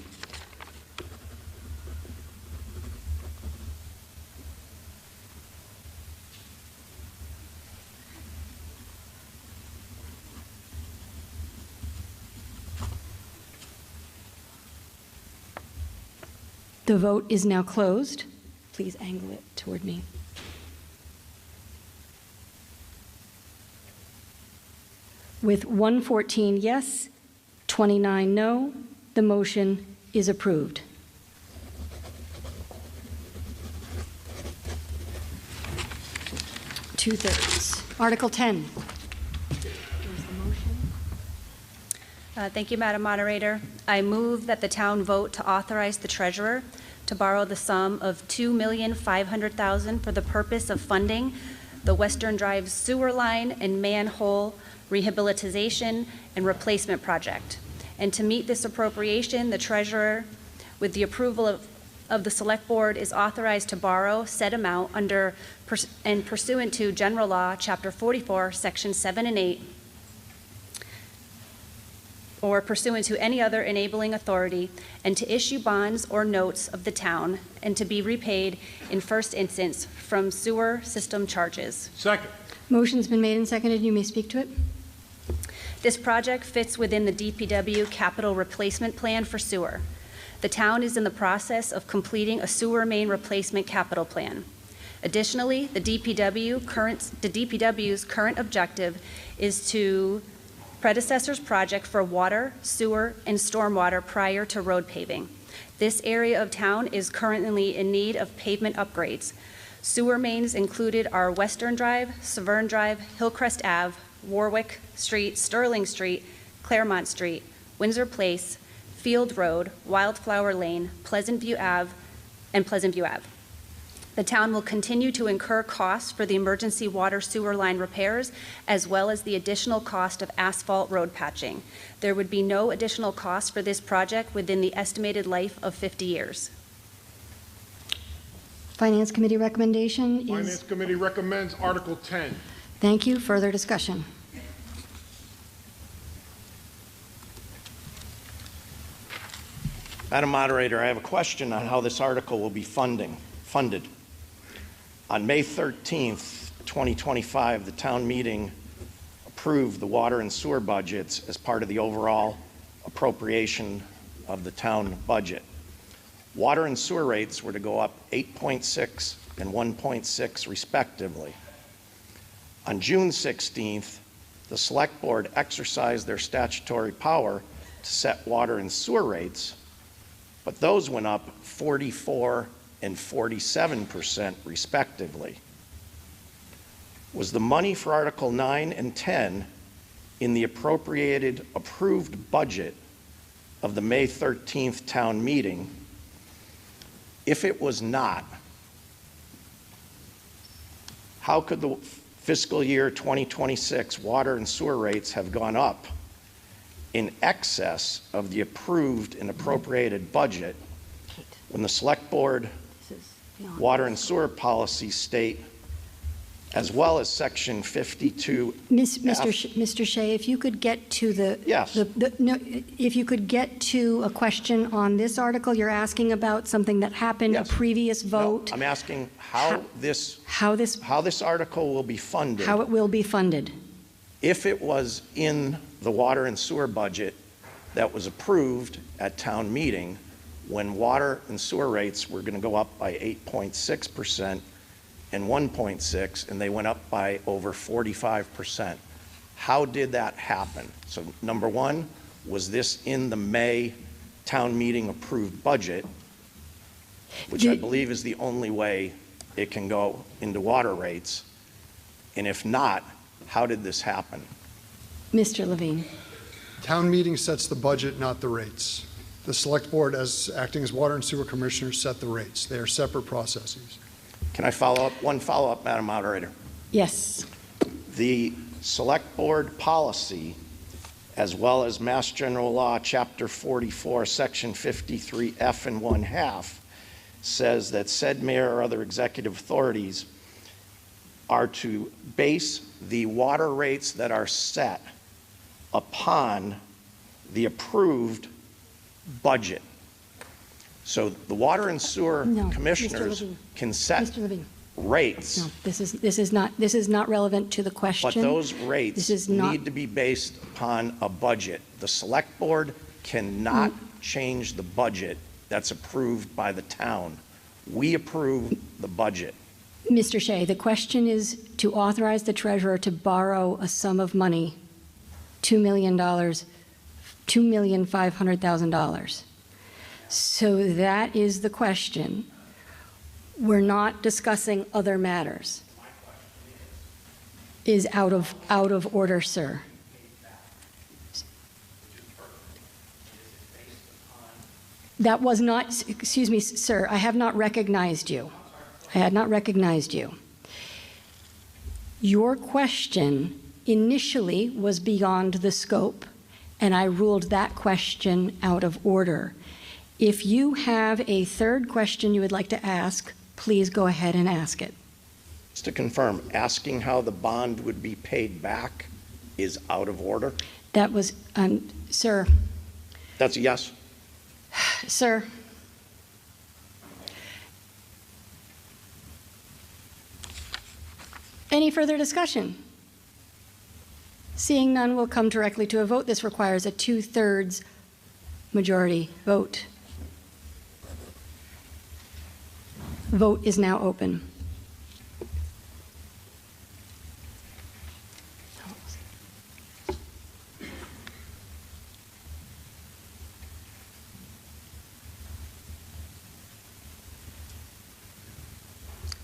Speaker 1: The vote is now closed. Please angle it toward me. With 114 yes, 29 no, the motion is approved. Two-thirds. Article 10.
Speaker 21: Thank you, Madam Moderator. I move that the town vote to authorize the treasurer to borrow the sum of $2,500,000 for the purpose of funding the Western Drive sewer line and manhole rehabilitation and replacement project. And to meet this appropriation, the treasurer, with the approval of the select board, is authorized to borrow said amount under and pursuant to General Law, Chapter 44, Sections 7 and 8, or pursuant to any other enabling authority, and to issue bonds or notes of the town, and to be repaid in first instance from sewer system charges.
Speaker 2: Second.
Speaker 1: Motion's been made and seconded. You may speak to it.
Speaker 21: This project fits within the DPW capital replacement plan for sewer. The town is in the process of completing a sewer main replacement capital plan. Additionally, the DPW's current objective is to predecessor's project for water, sewer, and stormwater prior to road paving. This area of town is currently in need of pavement upgrades. Sewer mains included are Western Drive, Severn Drive, Hillcrest Ave, Warwick Street, Sterling Street, Claremont Street, Windsor Place, Field Road, Wildflower Lane, Pleasant View Ave, and Pleasant View Ave. The town will continue to incur costs for the emergency water sewer line repairs, as well as the additional cost of asphalt road patching. There would be no additional cost for this project within the estimated life of 50 years.
Speaker 1: Finance Committee recommendation is...
Speaker 2: Finance Committee recommends Article 10.
Speaker 1: Thank you. Further discussion?
Speaker 22: Madam Moderator, I have a question on how this article will be funded. On May 13th, 2025, the town meeting approved the water and sewer budgets as part of the overall appropriation of the town budget. Water and sewer rates were to go up 8.6 and 1.6 respectively. On June 16th, the Select Board exercised their statutory power to set water and sewer rates, but those went up 44 and 47% respectively. Was the money for Article 9 and 10 in the appropriated approved budget of the May 13th town meeting? If it was not, how could the fiscal year 2026 water and sewer rates have gone up in excess of the approved and appropriated budget when the Select Board water and sewer policy state, as well as Section 52.
Speaker 1: Mr. Shea, if you could get to the...
Speaker 22: Yes.
Speaker 1: If you could get to a question on this article, you're asking about something that happened,
Speaker 22: Yes.
Speaker 1: a previous vote.
Speaker 22: No, I'm asking how this article will be funded.
Speaker 1: How it will be funded.
Speaker 22: If it was in the water and sewer budget that was approved at town meeting when water and sewer rates were going to go up by 8.6% and 1.6%, and they went up by over 45%. How did that happen? So number one, was this in the May town meeting approved budget, which I believe is the only way it can go into water rates? And if not, how did this happen?
Speaker 1: Mr. Levine.
Speaker 4: Town meeting sets the budget, not the rates. The Select Board, as acting as water and sewer commissioners, set the rates. They are separate processes.
Speaker 22: Can I follow up? One follow-up, Madam Moderator.
Speaker 1: Yes.
Speaker 22: The Select Board policy, as well as Mass General Law, Chapter 44, Section 53F and 1/2, says that said mayor or other executive authorities are to base the water rates that are set upon the approved budget. So the water and sewer commissioners can set rates.
Speaker 1: No, this is not relevant to the question.
Speaker 22: But those rates need to be based upon a budget. The Select Board cannot change the budget that's approved by the town. We approve the budget.
Speaker 1: Mr. Shea, the question is to authorize the treasurer to borrow a sum of money, $2 million, $2,500,000. So that is the question. We're not discussing other matters. Is out of order, sir. That was not, excuse me, sir, I have not recognized you. I had not recognized you. Your question initially was beyond the scope, and I ruled that question out of order. If you have a third question you would like to ask, please go ahead and ask it.
Speaker 22: Just to confirm, asking how the bond would be paid back is out of order?
Speaker 1: That was, sir.
Speaker 22: That's a yes?
Speaker 1: Sir. Any further discussion? Seeing none, we'll come directly to a vote. This requires a 2/3 majority vote. Vote is now open.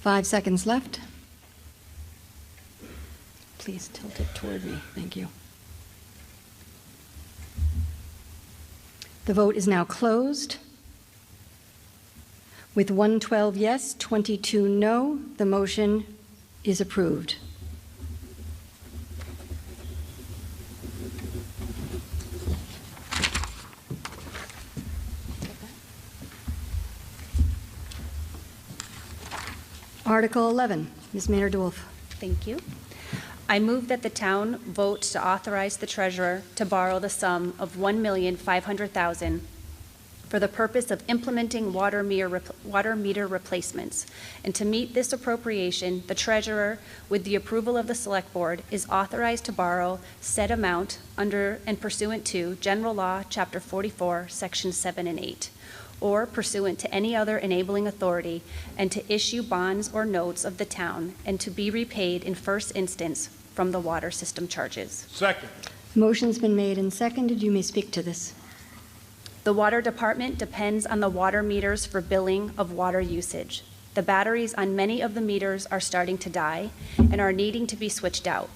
Speaker 1: Five seconds left. Please tilt it toward me. Thank you. The vote is now closed. With 112 yes, 22 no, the motion is approved. Article 11, Ms. Maynard DeWolf.
Speaker 21: Thank you. I move that the town vote to authorize the treasurer to borrow the sum of $1,500,000 for the purpose of implementing water meter replacements. And to meet this appropriation, the treasurer, with the approval of the select board, is authorized to borrow said amount under and pursuant to General Law, Chapter 44, Sections 7 and 8. Or pursuant to any other enabling authority, and to issue bonds or notes of the town, and to be repaid in first instance from the water system charges.
Speaker 2: Second.
Speaker 1: Motion's been made and seconded. You may speak to this.
Speaker 21: The water department depends on the water meters for billing of water usage. The batteries on many of the meters are starting to die and are needing to be switched out.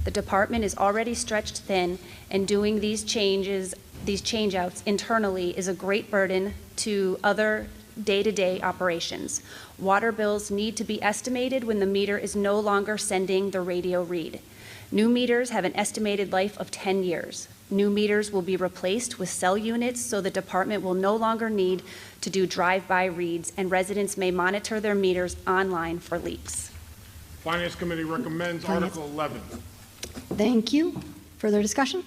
Speaker 21: The department is already stretched thin, and doing these change-outs internally is a great burden to other day-to-day operations. Water bills need to be estimated when the meter is no longer sending the radio read. New meters have an estimated life of 10 years. New meters will be replaced with cell units, so the department will no longer need to do drive-by reads, and residents may monitor their meters online for leaks.
Speaker 2: Finance Committee recommends Article 11.
Speaker 1: Thank you. Further discussion?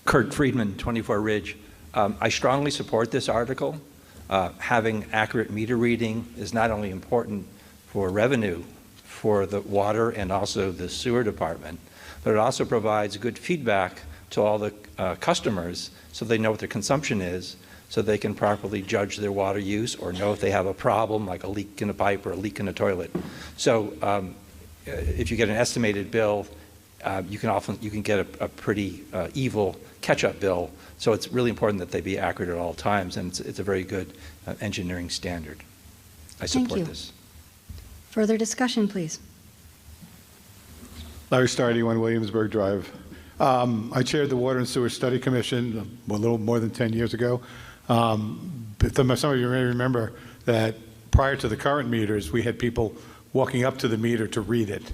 Speaker 8: Kurt Friedman, 24 Ridge. I strongly support this article. Having accurate meter reading is not only important for revenue for the water and also the sewer department, but it also provides good feedback to all the customers so they know what their consumption is, so they can properly judge their water use or know if they have a problem like a leak in a pipe or a leak in a toilet. So if you get an estimated bill, you can get a pretty evil catch-up bill. So it's really important that they be accurate at all times, and it's a very good engineering standard. I support this.
Speaker 1: Further discussion, please.
Speaker 5: Larry Stardy, 1 Williamsburg Drive. I chaired the Water and Sewer Study Commission a little more than 10 years ago. But some of you may remember that prior to the current meters, we had people walking up to the meter to read it.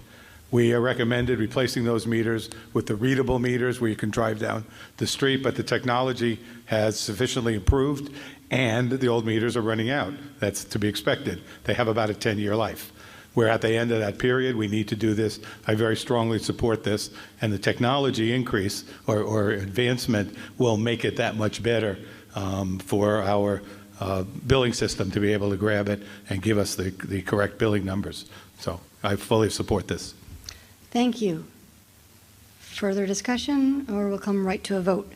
Speaker 5: We recommended replacing those meters with the readable meters where you can drive down the street, but the technology has sufficiently improved and the old meters are running out. That's to be expected. They have about a 10-year life. We're at the end of that period. We need to do this. I very strongly support this, and the technology increase or advancement will make it that much better for our billing system to be able to grab it and give us the correct billing numbers. So I fully support this.
Speaker 1: Thank you. Further discussion, or we'll come right to a vote?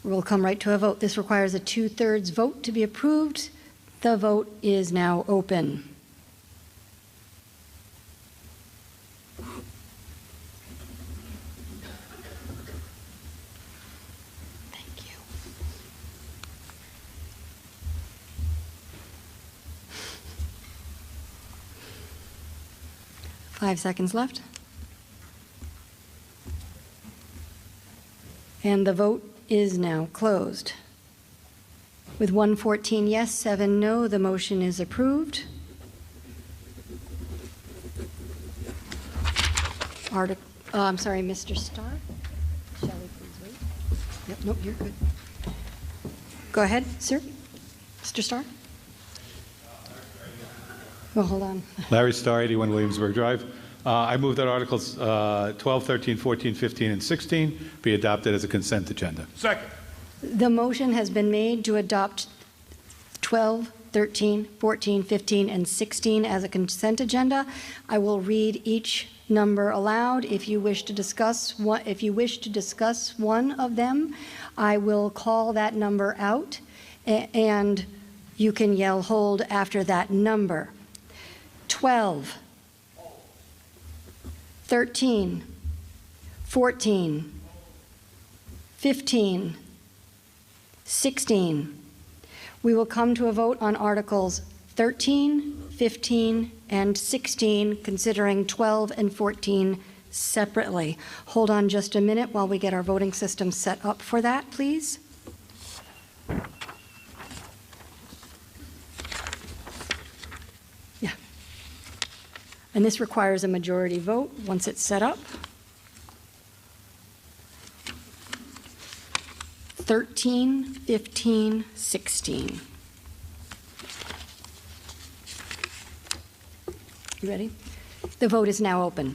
Speaker 1: We'll come right to a vote. This requires a 2/3 vote to be approved. The vote is now open. Thank you. 5 seconds left. And the vote is now closed. With 114 yes, 7 no, the motion is approved. I'm sorry, Mr. Starr? Shall we please wait? Yep, nope, you're good. Go ahead, sir. Mr. Starr? Well, hold on.
Speaker 5: Larry Starr, 81 Williamsburg Drive. I move that Articles 12, 13, 14, 15, and 16 be adopted as a consent agenda.
Speaker 2: Second.
Speaker 1: The motion has been made to adopt 12, 13, 14, 15, and 16 as a consent agenda. I will read each number aloud. If you wish to discuss one of them, I will call that number out, and you can yell hold after that number. 12, 13, 14, 15, 16. We will come to a vote on Articles 13, 15, and 16, considering 12 and 14 separately. Hold on just a minute while we get our voting system set up for that, please. And this requires a majority vote once it's set up. 13, 15, 16. You ready? The vote is now open.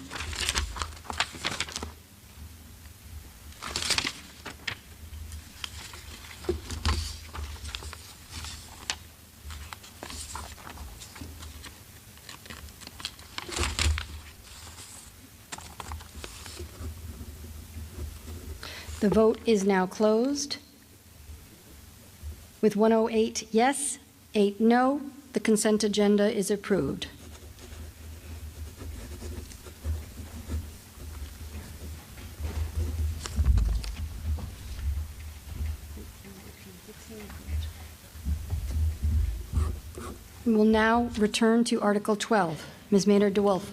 Speaker 1: The vote is now closed. With 108 yes, 8 no, the consent agenda is approved. We will now return to Article 12. Ms. Maynard DeWolf.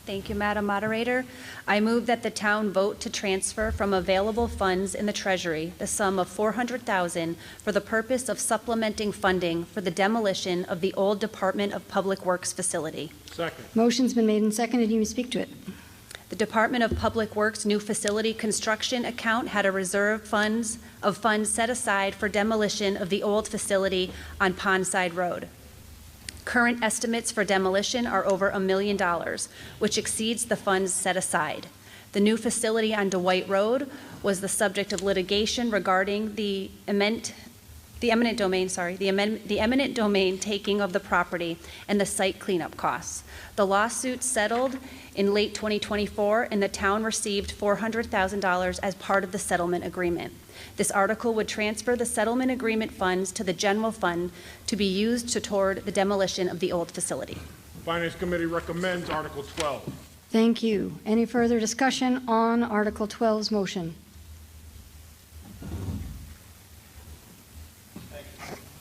Speaker 21: Thank you, Madam Moderator. I move that the town vote to transfer from available funds in the Treasury the sum of $400,000 for the purpose of supplementing funding for the demolition of the old Department of Public Works facility.
Speaker 2: Second.
Speaker 1: Motion's been made and seconded. You may speak to it.
Speaker 21: The Department of Public Works new facility construction account had a reserve funds set aside for demolition of the old facility on Pondside Road. Current estimates for demolition are over $1 million, which exceeds the funds set aside. The new facility on DeWitt Road was the subject of litigation regarding the eminent domain taking of the property and the site cleanup costs. The lawsuit settled in late 2024, and the town received $400,000 as part of the settlement agreement. This article would transfer the settlement agreement funds to the general fund to be used toward the demolition of the old facility.
Speaker 2: Finance Committee recommends Article 12.
Speaker 1: Thank you. Any further discussion on Article 12's motion?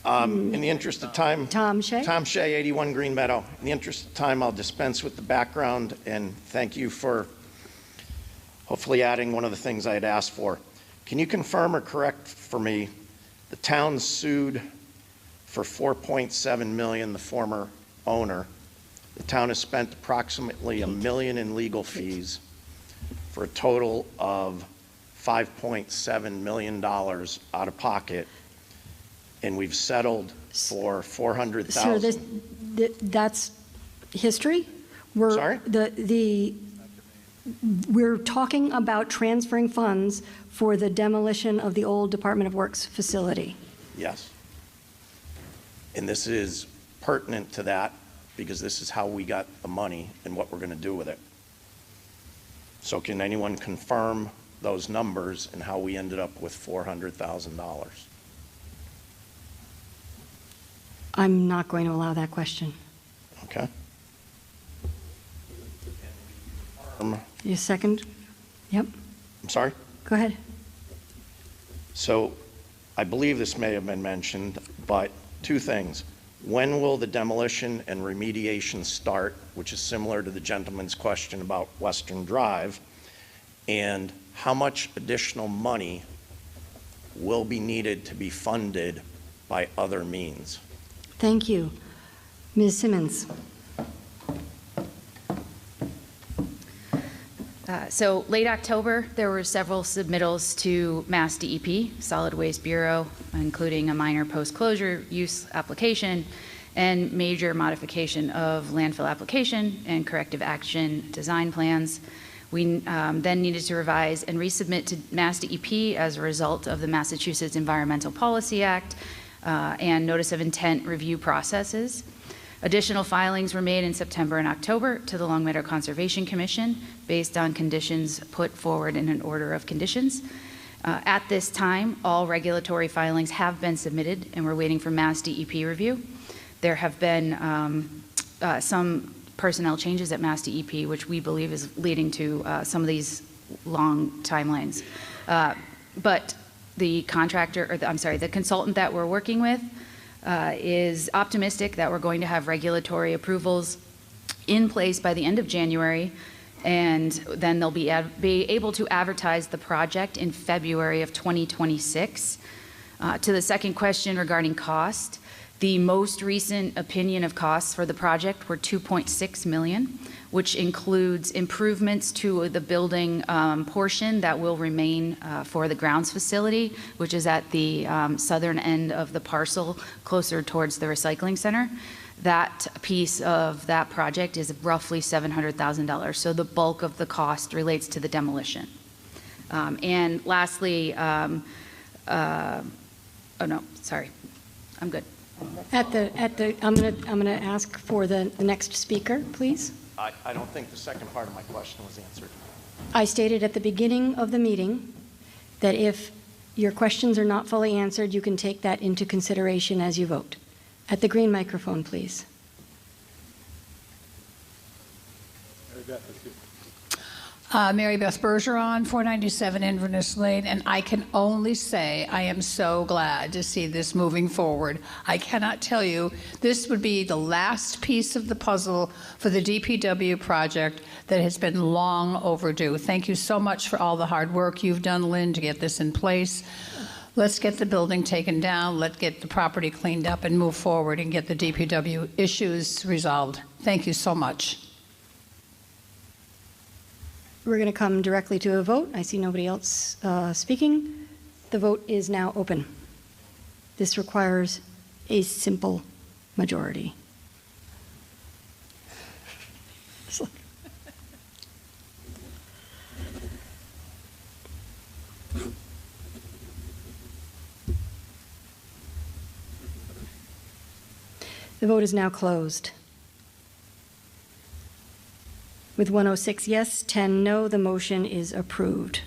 Speaker 22: In the interest of time,
Speaker 1: Tom Shea.
Speaker 22: Tom Shea, 81 Green Meadow. In the interest of time, I'll dispense with the background and thank you for hopefully adding one of the things I had asked for. Can you confirm or correct for me, the town sued for $4.7 million, the former owner. The town has spent approximately $1 million in legal fees for a total of $5.7 million out of pocket, and we've settled for $400,000.
Speaker 1: Sir, that's history?
Speaker 22: Sorry?
Speaker 1: We're talking about transferring funds for the demolition of the old Department of Works facility.
Speaker 22: Yes. And this is pertinent to that because this is how we got the money and what we're going to do with it. So can anyone confirm those numbers and how we ended up with $400,000?
Speaker 1: I'm not going to allow that question.
Speaker 22: Okay.
Speaker 1: You second? Yep.
Speaker 22: I'm sorry?
Speaker 1: Go ahead.
Speaker 22: So I believe this may have been mentioned, but two things. When will the demolition and remediation start, which is similar to the gentleman's question about Western Drive, and how much additional money will be needed to be funded by other means?
Speaker 1: Thank you. Ms. Simmons.
Speaker 7: So late October, there were several submittals to Mass DEP, Solid Waste Bureau, including a minor post-closure use application and major modification of landfill application and corrective action design plans. We then needed to revise and resubmit to Mass DEP as a result of the Massachusetts Environmental Policy Act and notice of intent review processes. Additional filings were made in September and October to the Long Meadow Conservation Commission based on conditions put forward in an order of conditions. At this time, all regulatory filings have been submitted and we're waiting for Mass DEP review. There have been some personnel changes at Mass DEP, which we believe is leading to some of these long timelines. But the the consultant that we're working with is optimistic that we're going to have regulatory approvals in place by the end of January, and then they'll be able to advertise the project in February of 2026. To the second question regarding cost, The most recent opinion of costs for the project were $2.6 million, which includes improvements to the building portion that will remain for the grounds facility, which is at the southern end of the parcel, closer towards the recycling center. That piece of that project is roughly $700,000. So the bulk of the cost relates to the demolition. And lastly, oh no, sorry, I'm good.
Speaker 1: I'm gonna ask for the next speaker, please.
Speaker 22: I don't think the second part of my question was answered.
Speaker 1: I stated at the beginning of the meeting that if your questions are not fully answered, you can take that into consideration as you vote. At the green microphone, please.
Speaker 14: Mary Beth Bergeron, 497 Inverness Lane, and I can only say I am so glad to see this moving forward. I cannot tell you, this would be the last piece of the puzzle for the DPW project that has been long overdue. Thank you so much for all the hard work you've done, Lynn, to get this in place. Let's get the building taken down, let's get the property cleaned up and move forward and get the DPW issues resolved. Thank you so much.
Speaker 1: We're going to come directly to a vote. I see nobody else speaking. The vote is now open. This requires a simple majority. The vote is now closed. With 106 yes, 10 no, the motion is approved.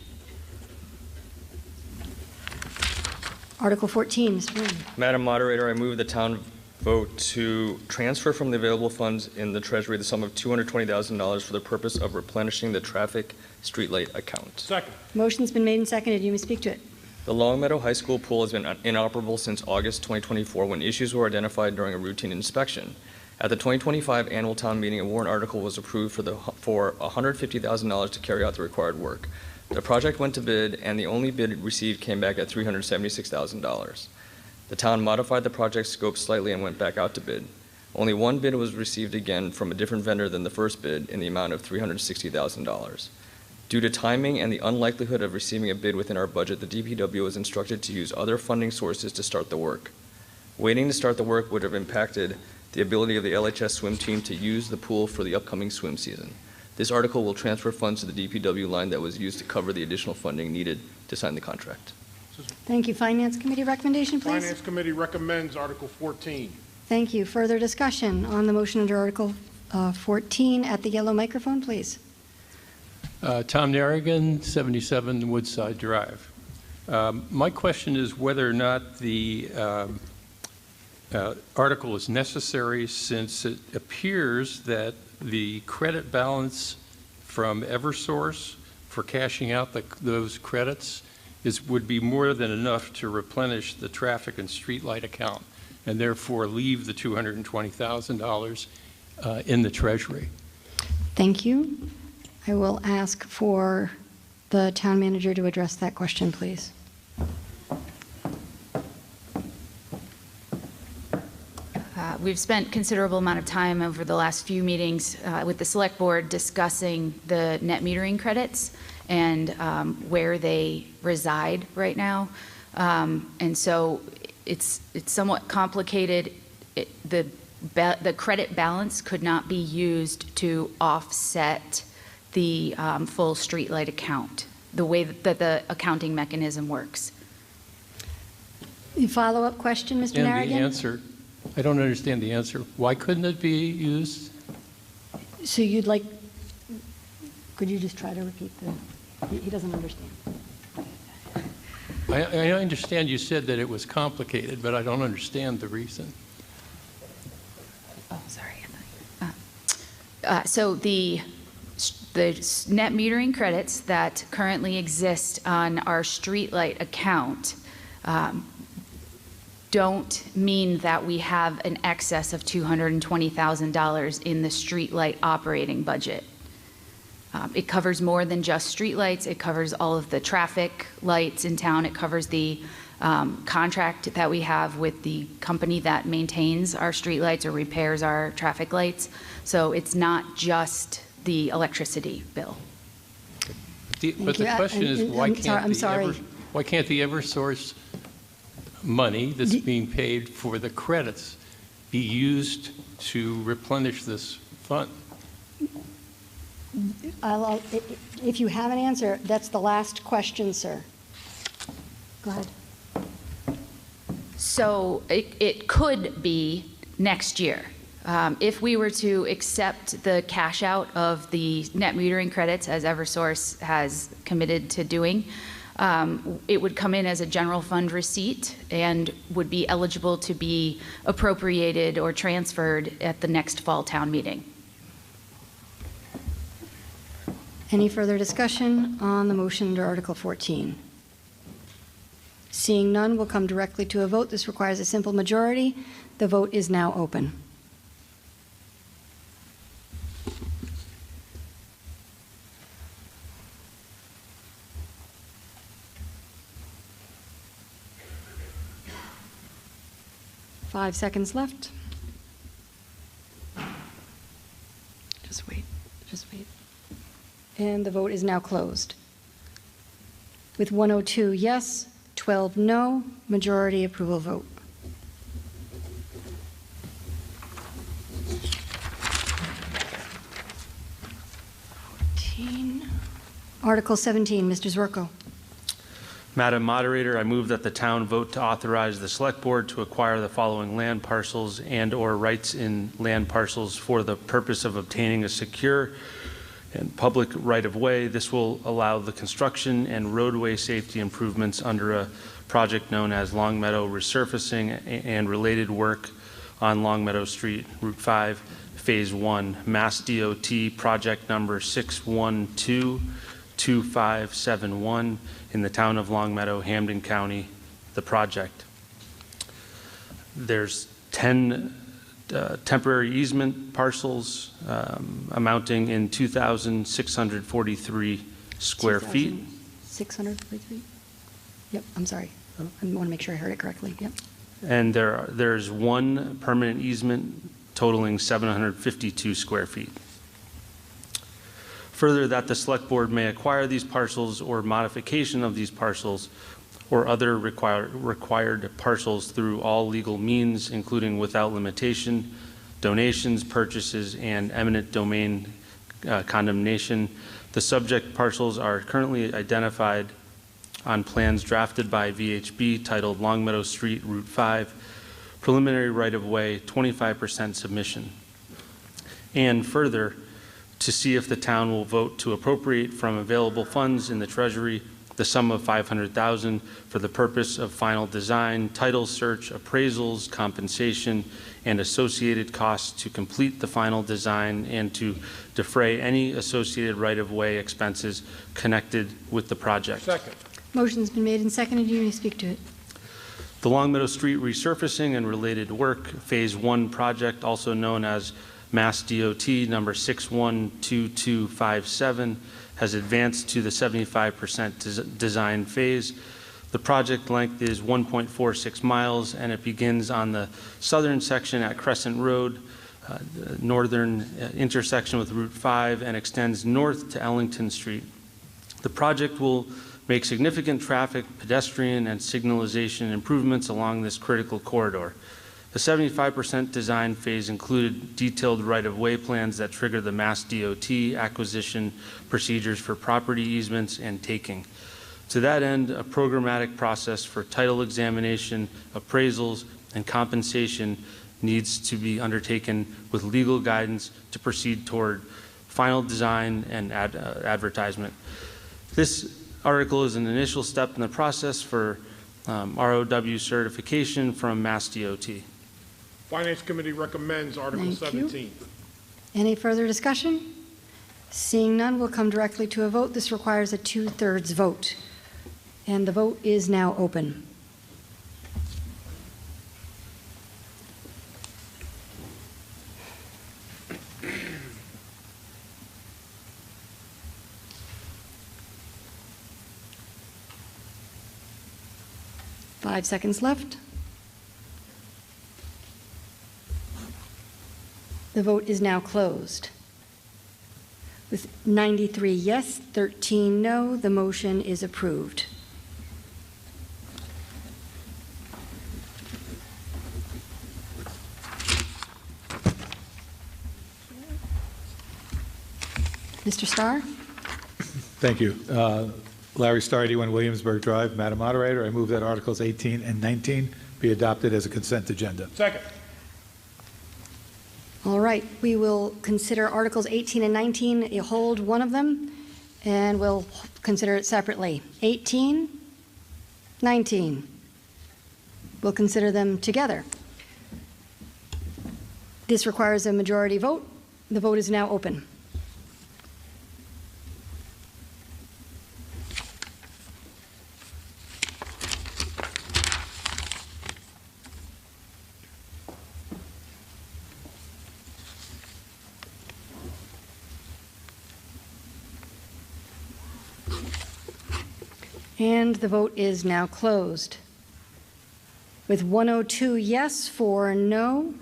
Speaker 1: Article 14, Mr. Moon.
Speaker 6: Madam Moderator, I move the town vote to transfer from the available funds in the Treasury the sum of $220,000 for the purpose of replenishing the traffic streetlight account.
Speaker 2: Second.
Speaker 1: Motion's been made and seconded. You may speak to it.
Speaker 6: The Longmeadow High School pool has been inoperable since August 2024 when issues were identified during a routine inspection. At the 2025 annual town meeting, a warrant article was approved for $150,000 to carry out the required work. The project went to bid, and the only bid received came back at $376,000. The town modified the project scope slightly and went back out to bid. Only one bid was received again from a different vendor than the first bid in the amount of $360,000. Due to timing and the unlikelihood of receiving a bid within our budget, the DPW was instructed to use other funding sources to start the work. Waiting to start the work would have impacted the ability of the LHS swim team to use the pool for the upcoming swim season. This article will transfer funds to the DPW line that was used to cover the additional funding needed to sign the contract.
Speaker 1: Thank you. Finance Committee recommendation, please.
Speaker 2: Finance Committee recommends Article 14.
Speaker 1: Thank you. Further discussion on the motion under Article 14 at the yellow microphone, please.
Speaker 19: Tom Narrigan, 77 Woodside Drive. My question is whether or not the article is necessary, since it appears that the credit balance from Eversource for cashing out those credits would be more than enough to replenish the traffic and streetlight account, and therefore leave the $220,000 in the Treasury.
Speaker 1: Thank you. I will ask for the town manager to address that question, please.
Speaker 7: We've spent considerable amount of time over the last few meetings with the select board discussing the net metering credits and where they reside right now. And so it's somewhat complicated. The credit balance could not be used to offset the full streetlight account, the way that the accounting mechanism works.
Speaker 1: Follow-up question, Mr. Narrigan?
Speaker 19: And the answer, I don't understand the answer. Why couldn't it be used?
Speaker 1: So you'd like, could you just try to repeat he doesn't understand.
Speaker 19: I understand you said that it was complicated, but I don't understand the reason.
Speaker 7: Oh, sorry. So the net metering credits that currently exist on our streetlight account don't mean that we have an excess of $220,000 in the streetlight operating budget. It covers more than just streetlights. It covers all of the traffic lights in town. It covers the contract that we have with the company that maintains our streetlights or repairs our traffic lights. So it's not just the electricity bill.
Speaker 19: But the question is, why can't the Eversource money that's being paid for the credits be used to replenish this fund?
Speaker 1: If you have an answer, that's the last question, sir. Go ahead.
Speaker 7: So it could be next year. If we were to accept the cash out of the net metering credits, as Eversource has committed to doing, it would come in as a general fund receipt and would be eligible to be appropriated or transferred at the next fall town meeting.
Speaker 1: Any further discussion on the motion under Article 14? Seeing none, we'll come directly to a vote. This requires a simple majority. The vote is now open. Five seconds left. Just wait, just wait. And the vote is now closed. With 102 yes, 12 no, majority approval vote. Article 17, Mr. Zwerko.
Speaker 11: Madam Moderator, I move that the town vote to authorize the Select Board to acquire the following land parcels and/or rights in land parcels for the purpose of obtaining a secure and public right-of-way. This will allow the construction and roadway safety improvements under a project known as Long Meadow Resurfacing and related work on Long Meadow Street, Route 5, Phase 1, Mass DOT project number 6122571 in the town of Long Meadow, Hampden County, the project. There's 10 temporary easement parcels amounting in 2,643 square feet.
Speaker 1: 643? Yep, I'm sorry. I want to make sure I heard it correctly. Yep.
Speaker 11: And there's one permanent easement totaling 752 square feet. Further, that the Select Board may acquire these parcels or modification of these parcels or other required parcels through all legal means, including without limitation, donations, purchases, and eminent domain condemnation. The subject parcels are currently identified on plans drafted by VHB titled Long Meadow Street, Route 5, preliminary right-of-way, 25% submission. And further, to see if the town will vote to appropriate from available funds in the Treasury the sum of $500,000 for the purpose of final design, title search, appraisals, compensation, and associated costs to complete the final design and to defray any associated right-of-way expenses connected with the project.
Speaker 2: Second.
Speaker 1: Motion's been made and seconded. You may speak to it.
Speaker 11: The Long Meadow Street resurfacing and related work, Phase 1 project, also known as Mass DOT number 612257, has advanced to the 75% design phase. The project length is 1.46 miles, and it begins on the southern section at Crescent Road, northern intersection with Route 5, and extends north to Ellington Street. The project will make significant traffic, pedestrian, and signalization improvements along this critical corridor. The 75% design phase included detailed right-of-way plans that trigger the Mass DOT acquisition procedures for property easements and taking. To that end, a programmatic process for title examination, appraisals, and compensation needs to be undertaken with legal guidance to proceed toward final design and advertisement. This article is an initial step in the process for ROW certification from Mass DOT.
Speaker 2: Finance Committee recommends Article 17.
Speaker 1: Any further discussion? Seeing none, we'll come directly to a vote. This requires a 2/3 vote. And the vote is now open. 5 seconds left. The vote is now closed. With 93 yes, 13 no, the motion is approved. Mr. Starr?
Speaker 5: Thank you. Larry Starr, 81 Williamsburg Drive. Madam Moderator, I move that Articles 18 and 19 be adopted as a consent agenda.
Speaker 2: Second.
Speaker 1: All right, we will consider Articles 18 and 19, hold one of them, and we'll consider it separately. 18, 19. We'll consider them together. This requires a majority vote. The vote is now open. And the vote is now closed. With 102 yes, 4 no,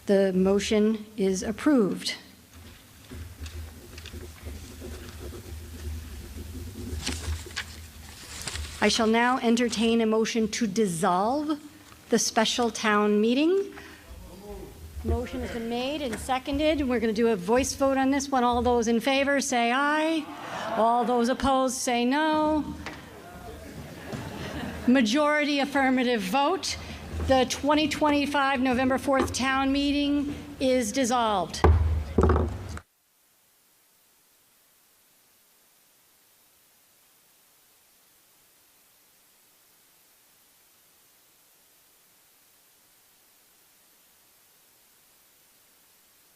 Speaker 1: the motion is approved. I shall now entertain a motion to dissolve the special town meeting. Motion has been made and seconded. We're going to do a voice vote on this one. All those in favor say aye. All those opposed say no. Majority affirmative vote. The 2025 November 4th town meeting is dissolved.